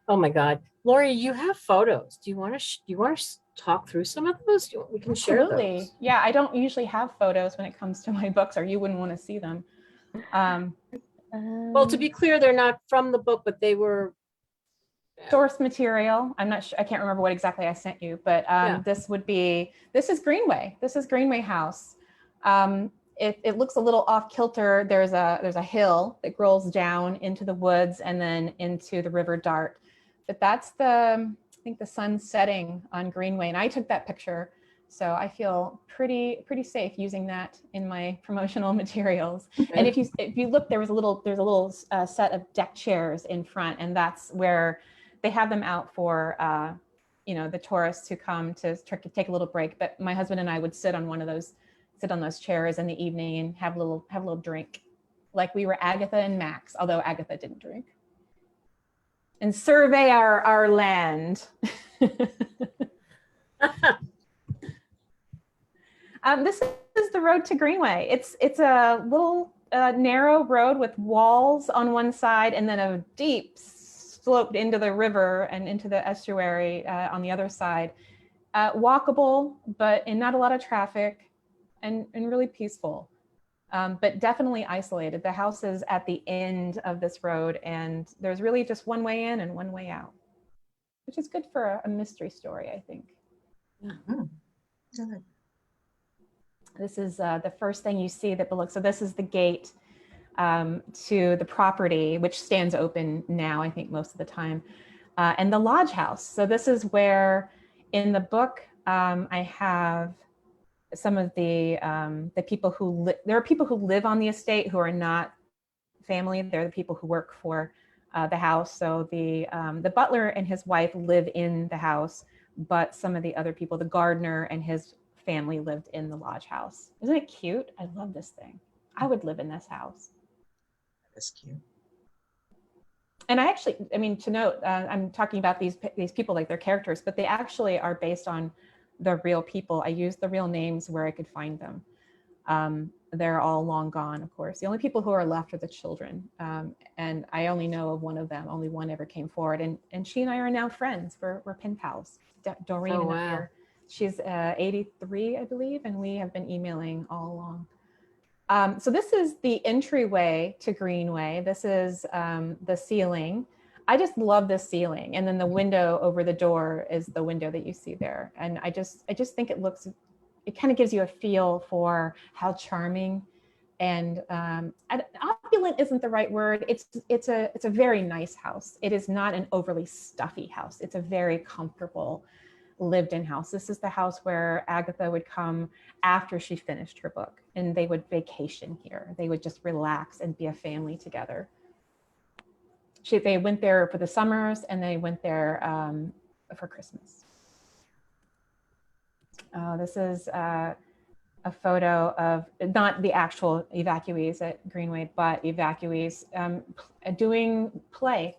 Oh my God, Lori, you have photos. Do you want to talk through some of those? We can share Absolutely. those. Yeah, I don't usually have photos when it comes to my books, or you wouldn't want to see them. Well, to be clear, they're not from the book, but they were Source material. I'm not sure. I can't remember what exactly I sent you, but Yeah. this is Greenway. This is Greenway House. It looks a little off kilter. There's a hill that rolls down into the woods and then into the River Dart. But that's I think the sun setting on Greenway, and I took that picture, so I feel pretty safe using that in my promotional materials. And if you look, there's a little set of deck chairs in front, and that's where they have them out for the tourists who come to take a little break. But my husband and I would sit on those chairs in the evening and have a little drink, like we were Agatha and Max, although Agatha didn't drink. And survey our land. This is the road to Greenway. It's a little narrow road with walls on one side and then a deep slope into the river and into the estuary on the other side. Walkable, but not a lot of traffic, and really peaceful. But definitely isolated. The house is at the end of this road, and there's really just one way in and one way out, which is good for a mystery story, I think. Good. This is the first thing you see that belongs. So this is the gate to the property, which stands open now, I think, most of the time, and the lodge house. So this is where, in the book, I have some of the people who there are people who live on the estate who are not family. They're the people who work for the house. So the butler and his wife live in the house, but some of the other people, the gardener and his family, lived in the lodge house. Isn't it cute? I love this thing. I would live in this house. That's cute. And I mean, to note, I'm talking about these people like their characters, but they actually are based on the real people. I used the real names where I could find them. They're all long gone, of course. The only people who are left are the children. And I only know of one of them. Only one ever came forward. And she and I are now friends. We're pen pals. Doreen Oh, and I wow. are. She's 83, I believe, and we have been emailing all along. So this is the entryway to Greenway. This is the ceiling. I just love this ceiling. And then the window over the door is the window that you see there. And I just think it kind of gives you a feel for how charming and opulent isn't the right word. It's a very nice house. It is not an overly stuffy house. It's a very comfortable, lived-in house. This is the house where Agatha would come after she finished her book, and they would vacation here. They would just relax and be a family together. They went there for the summers, and they went there for Christmas. This is a photo of not the actual evacuees at Greenway, but evacuees doing play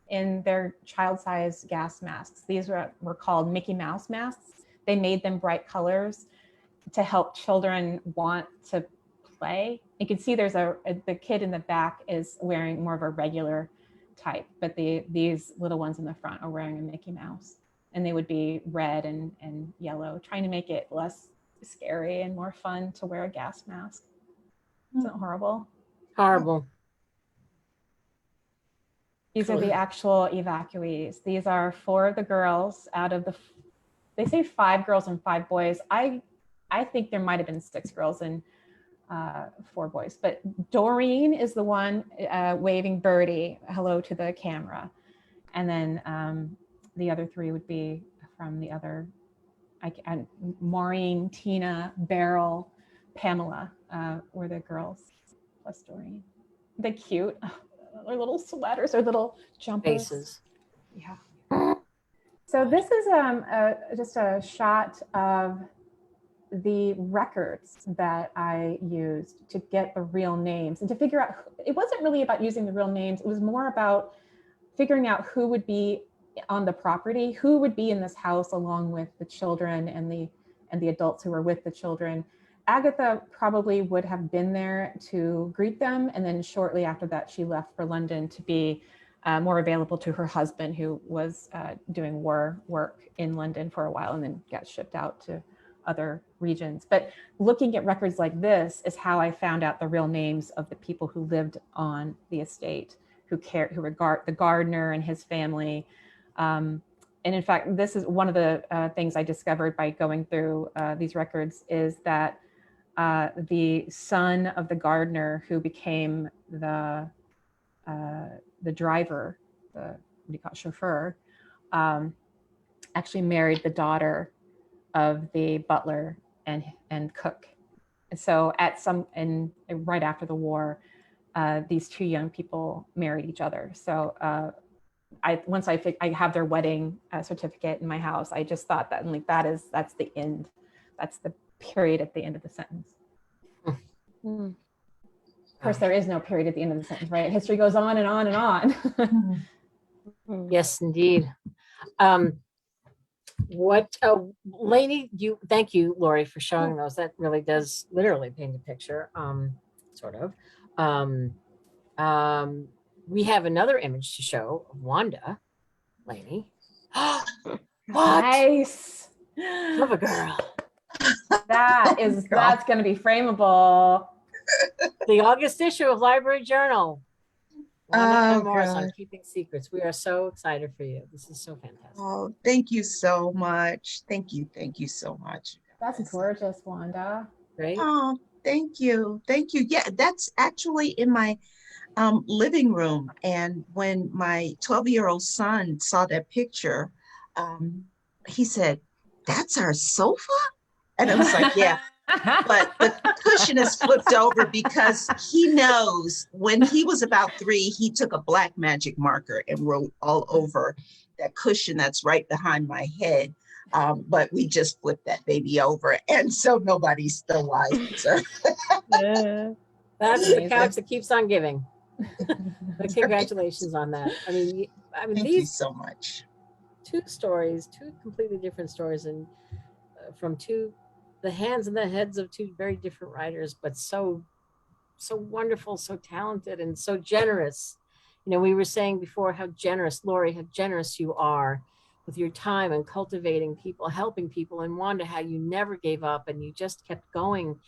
in their child-sized gas masks. These were called Mickey Mouse masks. They made them bright colors to help children want to play. You can see there's the kid in the back is wearing more of a regular type, but these little ones in the front are wearing a Mickey Mouse, and they would be red and yellow, trying to make it less scary and more fun to wear a gas mask. Isn't it horrible? Horrible. These are the actual evacuees. These are 4 of the girls out of they say 5 girls and 5 boys. I think there might have been 6 girls and 4 boys, but Doreen is the one waving Birdie hello to the camera. And then the other 3 would be from the other, Maureen, Tina, Beryl, Pamela were the girls, plus Doreen. They're cute. Their little sweaters or little jumpers. Faces. Yeah. So this is just a shot of the records that I used to get the real names and to figure out, it wasn't really about using the real names. It was more about figuring out who would be on the property, who would be in this house along with the children and the adults who were with the children. Agatha probably would have been there to greet them. And then shortly after that, she left for London to be more available to her husband, who was doing war work in London for a while and then got shipped out to other regions. But looking at records like this is how I found out the real names of the people who lived on the estate, who regard the gardener and his family. And in fact, this is one of the things I discovered by going through these records, is that the son of the gardener who became the driver, what do you call it, chauffeur, actually married the daughter of the butler and cook. And so right after the war, these two young people married each other. So once I have their wedding certificate in my house, I just thought that, like, that's the end. That's the period at the end of the sentence. Of course, there is no period at the end of the sentence, right? History goes on and on and on. Yes, indeed. Lainey, thank you, Lori, for showing those. That really does literally paint a picture, sort of. We have another image to show of Wanda, Lainey. What? Nice. Love a girl. That's going to be frameable. The August issue of Library Journal. Wanda and Morris on God. Keeping Secrets. We are so excited for you. This is so fantastic. Oh, thank you so much. Thank you so much. That's gorgeous, Wanda. Right? Oh, thank you. Yeah, that's actually in my living room. And when my 12-year-old son saw that picture, he said, "That's our sofa?" And I was like, "Yeah." But the cushion is flipped over because he knows when he was about 3, he took a black magic marker and wrote all over that cushion that's right behind my head. But we just flipped that baby over. And so nobody's the wiser. That's the couch that keeps on giving. But congratulations on that. I mean, Thank you these so much. two completely different stories, and from the hands and the heads of two very different writers, but so wonderful, so talented, and so generous. You know, we were saying before how generous, Lori, how generous you are with your time and cultivating people, helping people, and Wanda, how you never gave up and you just kept going,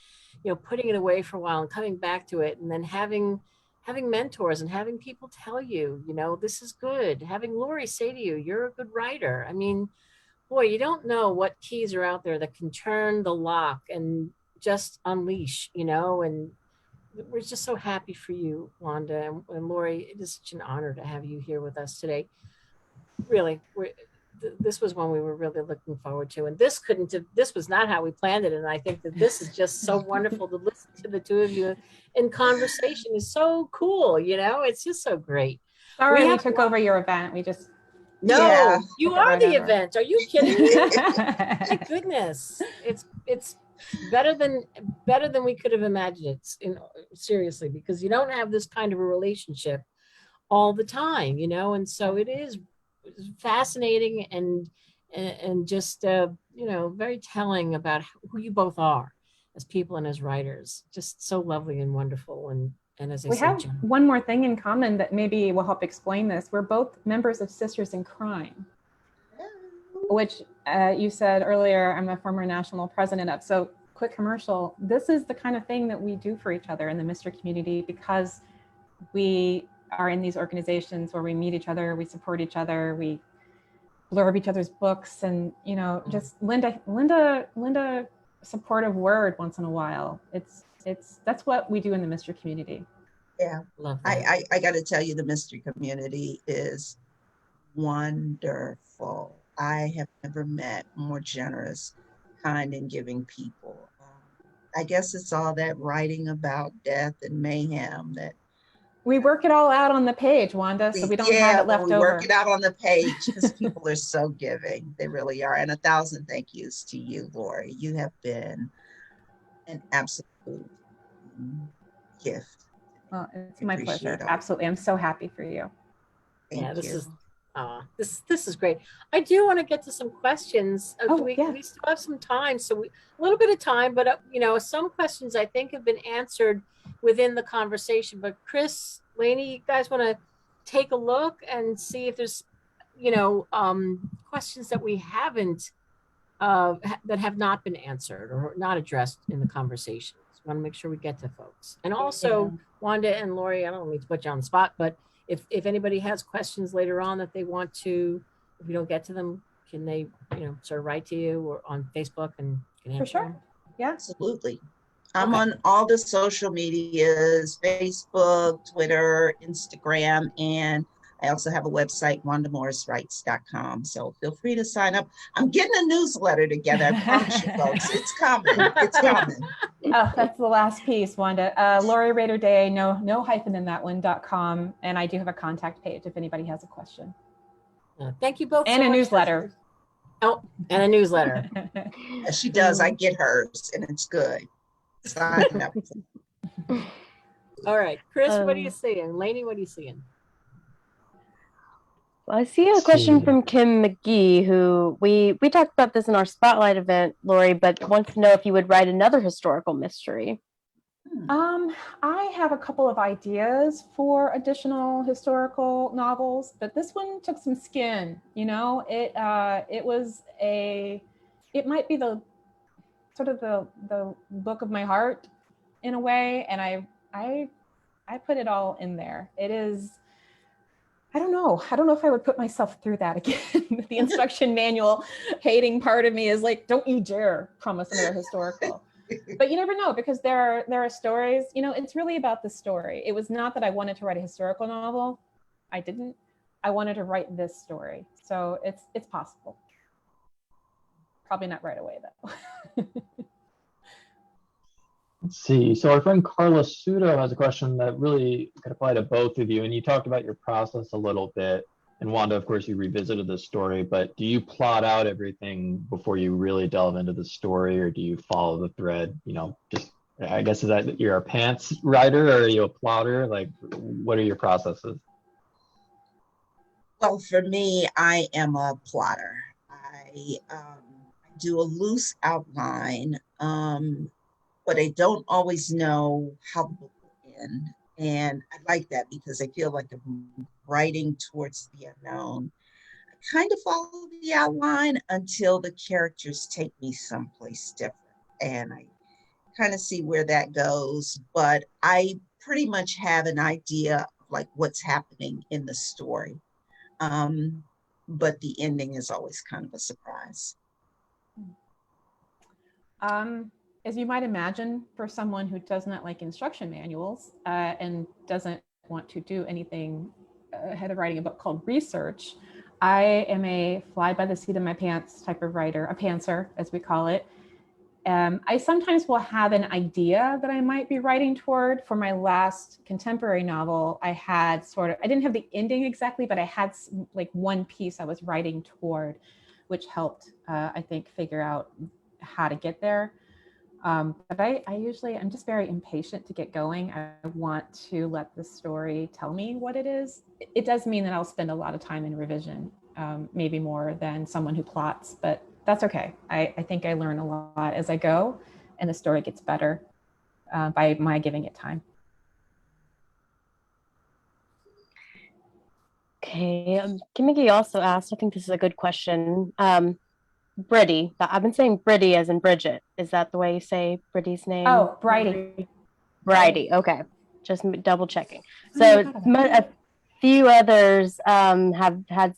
you know, putting it away for a while and coming back to it, and then having mentors and having people tell you, you know, this is good. Having Lori say to you, you're a good writer. I mean, boy, you don't know what keys are out there that can turn the lock and just unleash, you know, and we're just so happy for you, Wanda and Lori. It is such an honor to have you here with us today. Really, this was one we were really looking forward to, and this was not how we planned it. And I think that this is just so wonderful to listen to the two of you in conversation is so cool. You know, it's just so great. Sorry, we took over your event. No, Yeah. you are the event. Are you kidding me? My goodness, it's better than we could have imagined it. Seriously, because you don't have this kind of a relationship all the time, you know, and so it is fascinating and just you know, very telling about who you both are as people and as writers. Just so lovely and wonderful. And as I We said, have one more thing in common that maybe will help explain this. We're both members of Sisters in Crime, which you said earlier, I'm a former national president of. So quick commercial. This is the kind of thing that we do for each other in the mystery community, because we are in these organizations where we meet each other, we support each other, we blurb each other's books, and, you know, just Linda supportive word once in a while. That's what we do in the mystery community. Yeah, love that. I got to tell you, the mystery community is wonderful. I have never met more generous, kind, and giving people. I guess it's all that writing about death and mayhem that We work it all out on the page, Wanda, so we don't have it left we over. work it out on the page because people are so giving. They really are. And 1,000 thank yous to you, Lori. You have been an absolute gift. Well, it's my Appreciate pleasure. all. Absolutely. I'm so happy for you. Thank Yeah, this you. is This is great. I do want to get to some questions. Oh, we yeah. still have some time, so a little bit of time, but some questions I think have been answered within the conversation. But Chris, Lainey, you guys want to take a look and see if there's questions that we haven't that have not been answered or not addressed in the conversations. Want to make sure we get to folks. And also, Wanda and Lori, I don't mean to put you on the spot, but if anybody has questions later on that they want to, if we don't get to them, can they, sort of write to you or on Facebook and can answer For sure. them? Yeah. Absolutely. I'm Okay. on all the social medias, Facebook, Twitter, Instagram, and I also have a website, wandamorriswrites.com. So feel free to sign up. I'm getting a newsletter together. I promise you folks, it's coming. It's coming. Oh, that's the last piece, Wanda. Lori Rader Day, no hyphen in that one, .com. And I do have a contact page if anybody has a question. Thank you both. And so a much. newsletter. Oh, and a newsletter. As she does, I get hers and it's good. Sign up. All right, Chris, what are you seeing? Lainey, what are you seeing? I see a question from Kim McGee, who we talked about this in our spotlight event, Lori, but wants to know if you would write another historical mystery. I have a couple of ideas for additional historical novels, but this one took some skin. It might be the sort of the book of my heart in a way, and I put it all in there. It is. I don't know if I would put myself through that again. The instruction manual hating part of me is like, don't you dare promise another historical. But you never know, because there are stories, it's really about the story. It was not that I wanted to write a historical novel. I didn't. I wanted to write this story. So it's possible. Probably not right away though. Let's see. So our friend Carla Sudo has a question that really could apply to both of you. And you talked about your process a little bit. And Wanda, of course, you revisited the story, but do you plot out everything before you really delve into the story, or do you follow the thread? I guess, is that you're a pants writer or are you a plotter? Like, what are your processes? Well, for me, I am a plotter. I do a loose outline, but I don't always know how the book will end. And I like that because I feel like I'm writing towards the unknown. I kind of follow the outline until the characters take me someplace different. And I kind of see where that goes. But I pretty much have an idea of like what's happening in the story. But the ending is always kind of a surprise. As you might imagine, for someone who does not like instruction manuals and doesn't want to do anything ahead of writing a book called research, I am a fly by the seat of my pants type of writer, a pantser, as we call it. I sometimes will have an idea that I might be writing toward. For my last contemporary novel, I didn't have the ending exactly, but I had like one piece I was writing toward, which helped, I think, figure out how to get there. But I'm just very impatient to get going. I want to let the story tell me what it is. It does mean that I'll spend a lot of time in revision, maybe more than someone who plots, but that's okay. I think I learn a lot as I go, and the story gets better by my giving it time. Okay, Kim McGee also asked, I think this is a good question. Bridie, I've been saying Bridie as in Bridget. Is that the way you say Bridie's name? Oh, Bridie. Bridie, okay. Just double checking. So a few others have had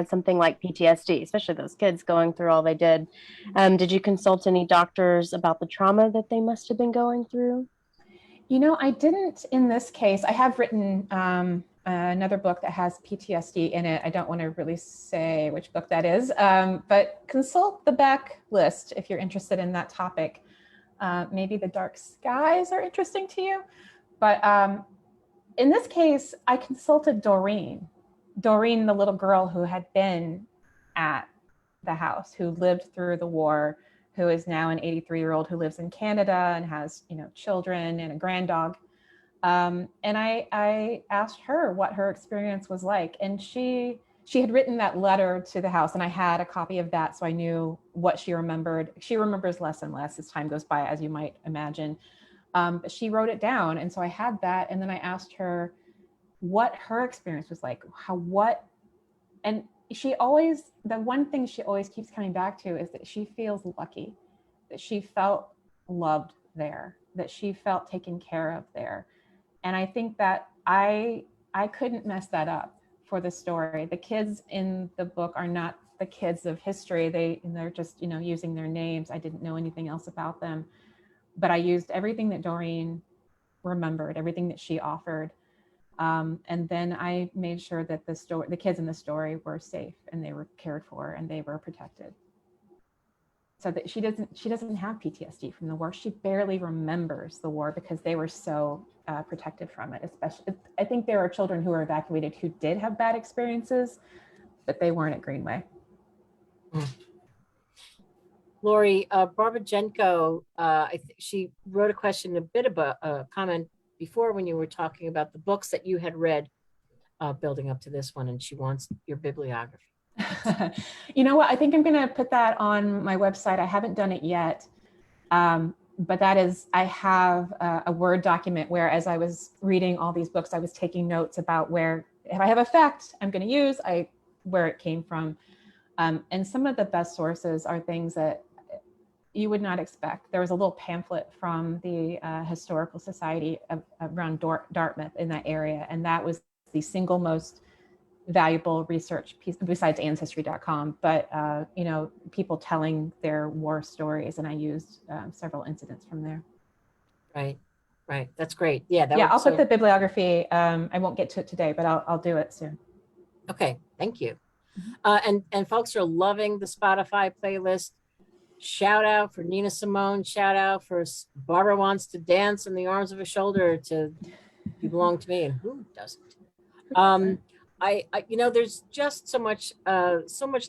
something like PTSD, especially those kids going through all they did. Did you consult any doctors about the trauma that they must have been going through? I didn't in this case. I have written another book that has PTSD in it. I don't want to really say which book that is, but consult the back list if you're interested in that topic. Maybe The Dark Skies are interesting to you. But in this case, I consulted Doreen, the little girl who had been at the house, who lived through the war, who is now an 83-year-old who lives in Canada and has, children and a granddog. And I asked her what her experience was like, and she she had written that letter to the house, and I had a copy of that, so I knew what she remembered. She remembers less and less as time goes by, as you might imagine. But she wrote it down, and so I had that, and then I asked her what her experience was like, and she always, the one thing she always keeps coming back to is that she feels lucky, that she felt loved there, that she felt taken care of there. And I think that I couldn't mess that up for the story. The kids in the book are not the kids of history. They're just, using their names. I didn't know anything else about them, but I used everything that Doreen remembered, everything that she offered. And then I made sure that the kids in the story were safe and they were cared for and they were protected. So that she doesn't have PTSD from the war. She barely remembers the war because they were so protected from it. Especially, I think there are children who were evacuated who did have bad experiences, but they weren't at Greenway. Lori, Barbara Jenko, she wrote a question, a bit of a comment before when you were talking about the books that you had read building up to this one, and she wants your bibliography. You know what? I think I'm going to put that on my website. I haven't done it yet. But that is, I have a Word document where, as I was reading all these books, I was taking notes about where, if I have a fact I'm going to use, where it came from. And some of the best sources are things that you would not expect. There was a little pamphlet from the Historical Society around Dartmouth in that area. And that was the single most valuable research piece besides ancestry.com, but people telling their war stories, and I used several incidents from there. Right, that's great. Yeah, I'll put the bibliography. I won't get to it today, but I'll do it soon. Okay, thank you. And folks are loving the Spotify playlist. Shout out for Nina Simone. Shout out for Barbara Wants to Dance in the Arms of a Shoulder to You Belong to Me, and who doesn't? I there's just so much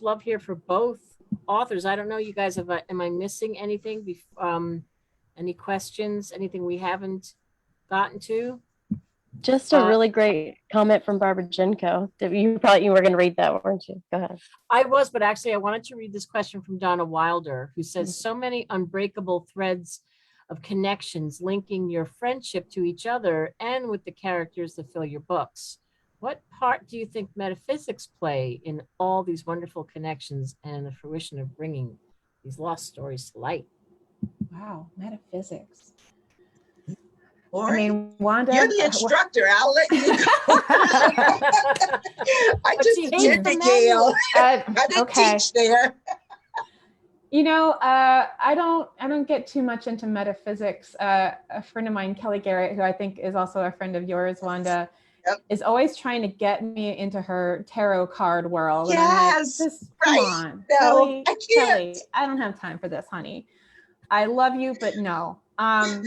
love here for both authors. I don't know, you guys, am I missing anything? Any questions? Anything we haven't gotten to? Just a really great comment from Barbara Jenko. You were going to read that, weren't you? Go ahead. I was, but actually I wanted to read this question from Donna Wilder, who says, so many unbreakable threads of connections linking your friendship to each other and with the characters that fill your books. What part do you think metaphysics play in all these wonderful connections and the fruition of bringing these lost stories to light? Wow, metaphysics. Lori, I mean, Wanda, you're the instructor. I'll let you go. I just attended Yale. I didn't teach there. I don't get too much into metaphysics. A friend of mine, Kelly Garrett, who I think is also a friend of yours, Wanda, is always trying to get me into her tarot card world. Yes, and I'm like, come on, no, Kelly, I can't. Kelly, I don't have time for this, honey. I love you, but no. I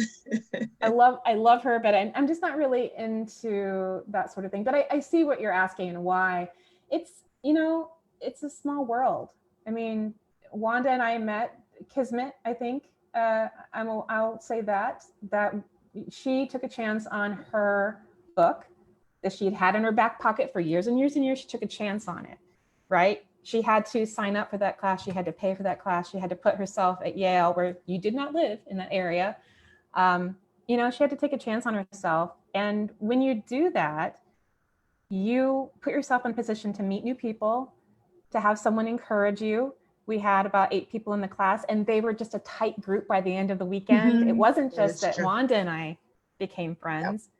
love her, but I'm just not really into that sort of thing. But I see what you're asking and why. It's a small world. I mean, Wanda and I met Kismet, I think. I'll say that she took a chance on her book that she'd had in her back pocket for years and years and years. She took a chance on it, right? She had to sign up for that class. She had to pay for that class. She had to put herself at Yale, where you did not live in that area. She had to take a chance on herself. And when you do that, you put yourself in a position to meet new people, to have someone encourage you. We had about 8 people in the class, and they were just a tight group by the end of the weekend. Mm-hmm. It wasn't just That's that true. Wanda and I became friends. Yep.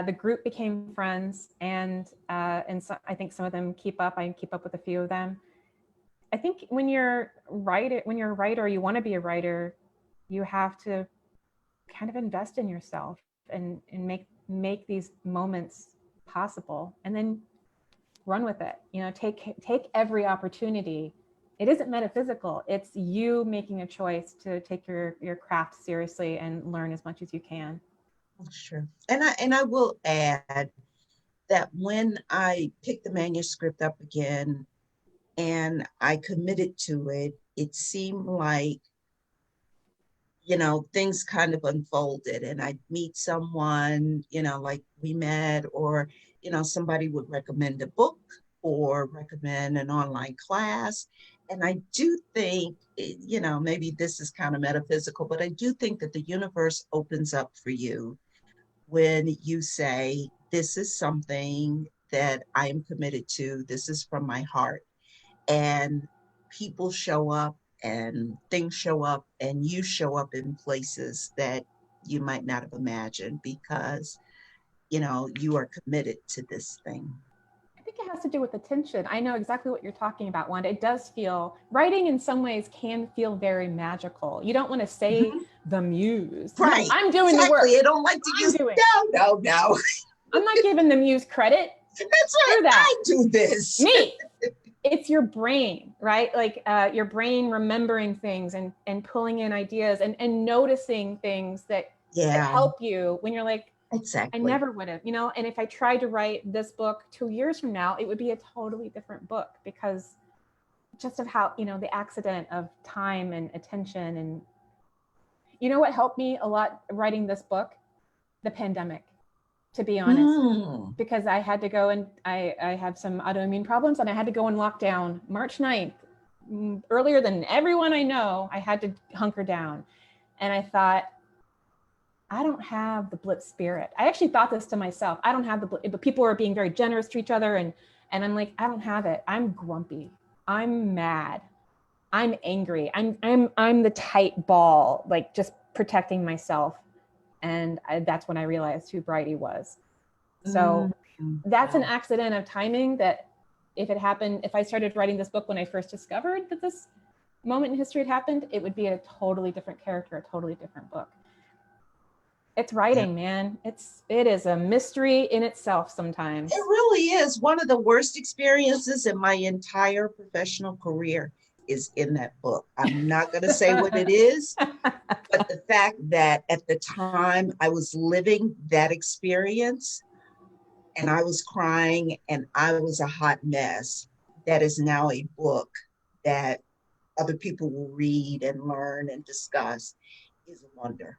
The group became friends, and so I think some of them keep up. I keep up with a few of them. I think when you're a writer, you want to be a writer, you have to kind of invest in yourself and make these moments possible, and then run with it. Take every opportunity. It isn't metaphysical. It's you making a choice to take your craft seriously and learn as much as you can. Sure. And I will add that when I picked the manuscript up again and I committed to it, it seemed like, things kind of unfolded, and I'd meet someone, like we met, or, somebody would recommend a book or recommend an online class. And I do think, maybe this is kind of metaphysical, but I do think that the universe opens up for you when you say, this is something that I am committed to, this is from my heart. And people show up and things show up and you show up in places that you might not have imagined because, you are committed to this thing. I think it has to do with attention. I know exactly what you're talking about, Wanda. It does feel, writing in some ways can feel very magical. You don't want to say the muse. Right. No, I'm doing exactly. the work. I don't like to I'm use, doing. no. I'm not giving the muse credit. That's right. that. I do this. Me. It's your brain, right? Like your brain remembering things and pulling in ideas and noticing things that help you when you're like, exactly. I never would have, and if I tried to write this book 2 years from now, it would be a totally different book because just of how, the accident of time and attention. And what helped me a lot writing this book? The pandemic, to be honest, because I had to go and I have some autoimmune problems and I had to go in lockdown March 9th, earlier than everyone I know. I had to hunker down. And I thought, I don't have the Blitz spirit. I actually thought this to myself. I don't have the Blitz, but people are being very generous to each other. And I'm like, I don't have it. I'm grumpy. I'm mad. I'm angry. I'm the tight ball, like just protecting myself. And that's when I realized who Bridie was. So that's an accident of timing that if I started writing this book when I first discovered that this moment in history had happened, it would be a totally different character, a totally different book. It's writing, man. It is a mystery in itself sometimes. It really is. One of the worst experiences in my entire professional career is in that book. I'm not going to say what it is, but the fact that at the time I was living that experience and I was crying and I was a hot mess, that is now a book that other people will read and learn and discuss, is a wonder.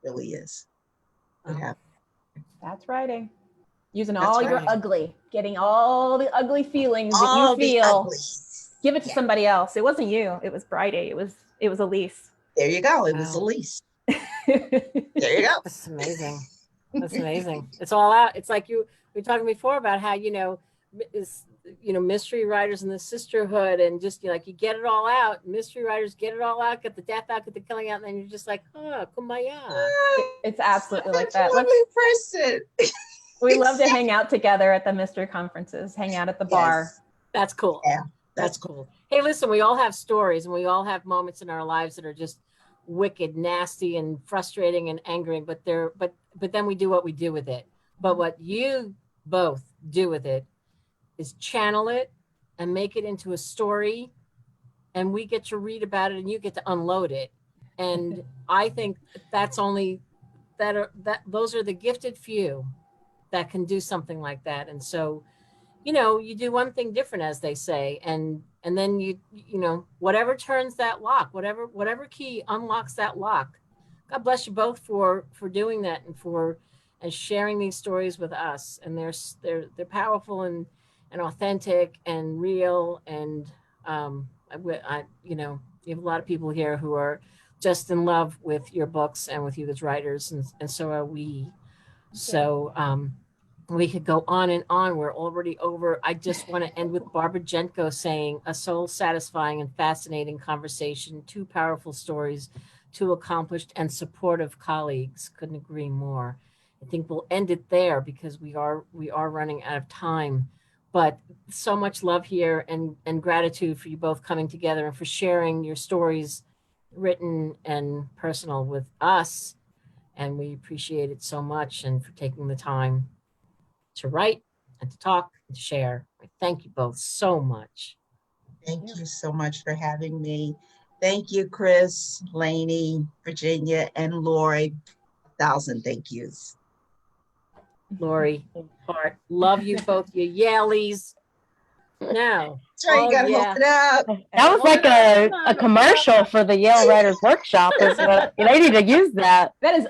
Really is. That's writing. Using That's all your right. ugly, getting all the ugly feelings that you feel. Give it to somebody else. It wasn't you. It was Bridie. It was Elise. There you go. It was Elise. There you go. That's amazing. That's amazing. It's all out. It's like we were talking before about how, mystery writers and the sisterhood and just, you get it all out. Mystery writers get it all out, get the death out, get the killing out. And then you're just like, oh, kumbaya. It's absolutely like that. Lovely person. We love to hang out together at the mystery conferences, hang out at the bar. That's cool. Yeah. That's cool. Hey, listen, we all have stories and we all have moments in our lives that are just wicked, nasty and frustrating and angering, but then we do what we do with it. But what you both do with it is channel it and make it into a story, and we get to read about it and you get to unload it. And I think those are the gifted few that can do something like that. And so, you do one thing different, as they say, and then you whatever turns that lock, whatever key unlocks that lock. God bless you both for doing that and sharing these stories with us. And they're powerful and authentic and real. And you have a lot of people here who are just in love with your books and with you as writers, and so are we. So we could go on and on. We're already over. I just want to end with Barbara Jenko saying, a soul satisfying and fascinating conversation, 2 powerful stories, 2 accomplished and supportive colleagues. Couldn't agree more. I think we'll end it there because we are running out of time, but so much love here and gratitude for you both coming together and for sharing your stories, written and personal, with us. And we appreciate it so much, and for taking the time to write and to talk and to share. Thank you both so much. Thank you so much for having me. Thank you, Chris, Lainey, Virginia, and Lori. 1,000 thank yous. Lori, heart, love you both, you Yaleys. Now, That's right, you oh, gotta yeah. hold it up. That was like a commercial for the Yale Writers Workshop. Is what, they need to use that. That is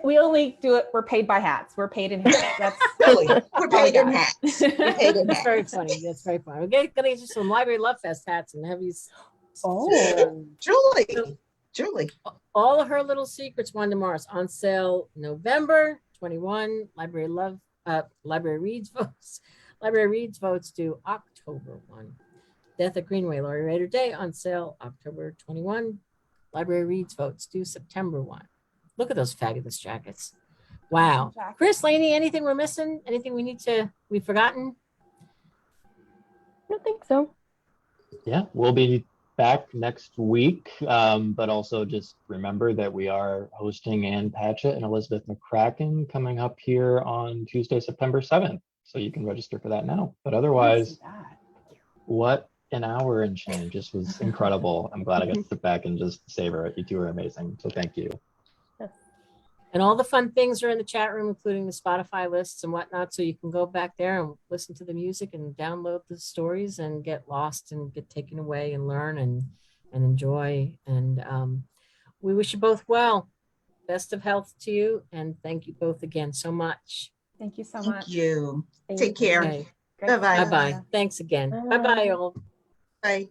we only do it. We're paid by hats. We're paid in hats. That's Really, we're all we paid in got. hats. We're paid in That's very hats. funny. That's very funny. We're gonna get you some Library Love Fest hats and have you. Oh, Julie. All of her little secrets, Wanda Morris, on sale November 21. Library Reads votes. Library Reads votes due October 1. Death at Greenway, Laurie Rader Day on sale October 21. Library Reads votes due September 1. Look at those fabulous jackets. Wow. Awesome jackets. Chris, Lainey, anything we're missing? Anything we've forgotten? I don't think so. Yeah, we'll be back next week, but also just remember that we are hosting Ann Patchett and Elizabeth McCracken coming up here on Tuesday, September 7th. So you can register for that now. But otherwise, what an hour and change. This was incredible. I'm glad I got to sit back and just savor it. You two are amazing. So thank you. And all the fun things are in the chat room, including the Spotify lists and whatnot. So you can go back there and listen to the music and download the stories and get lost and get taken away and learn and enjoy. And we wish you both well. Best of health to you. And thank you both again so much. thank you so Thank much. you. Thank Take you. care. Okay. Bye-bye. Bye-bye. Thanks again. Bye. Bye-bye, all. Bye.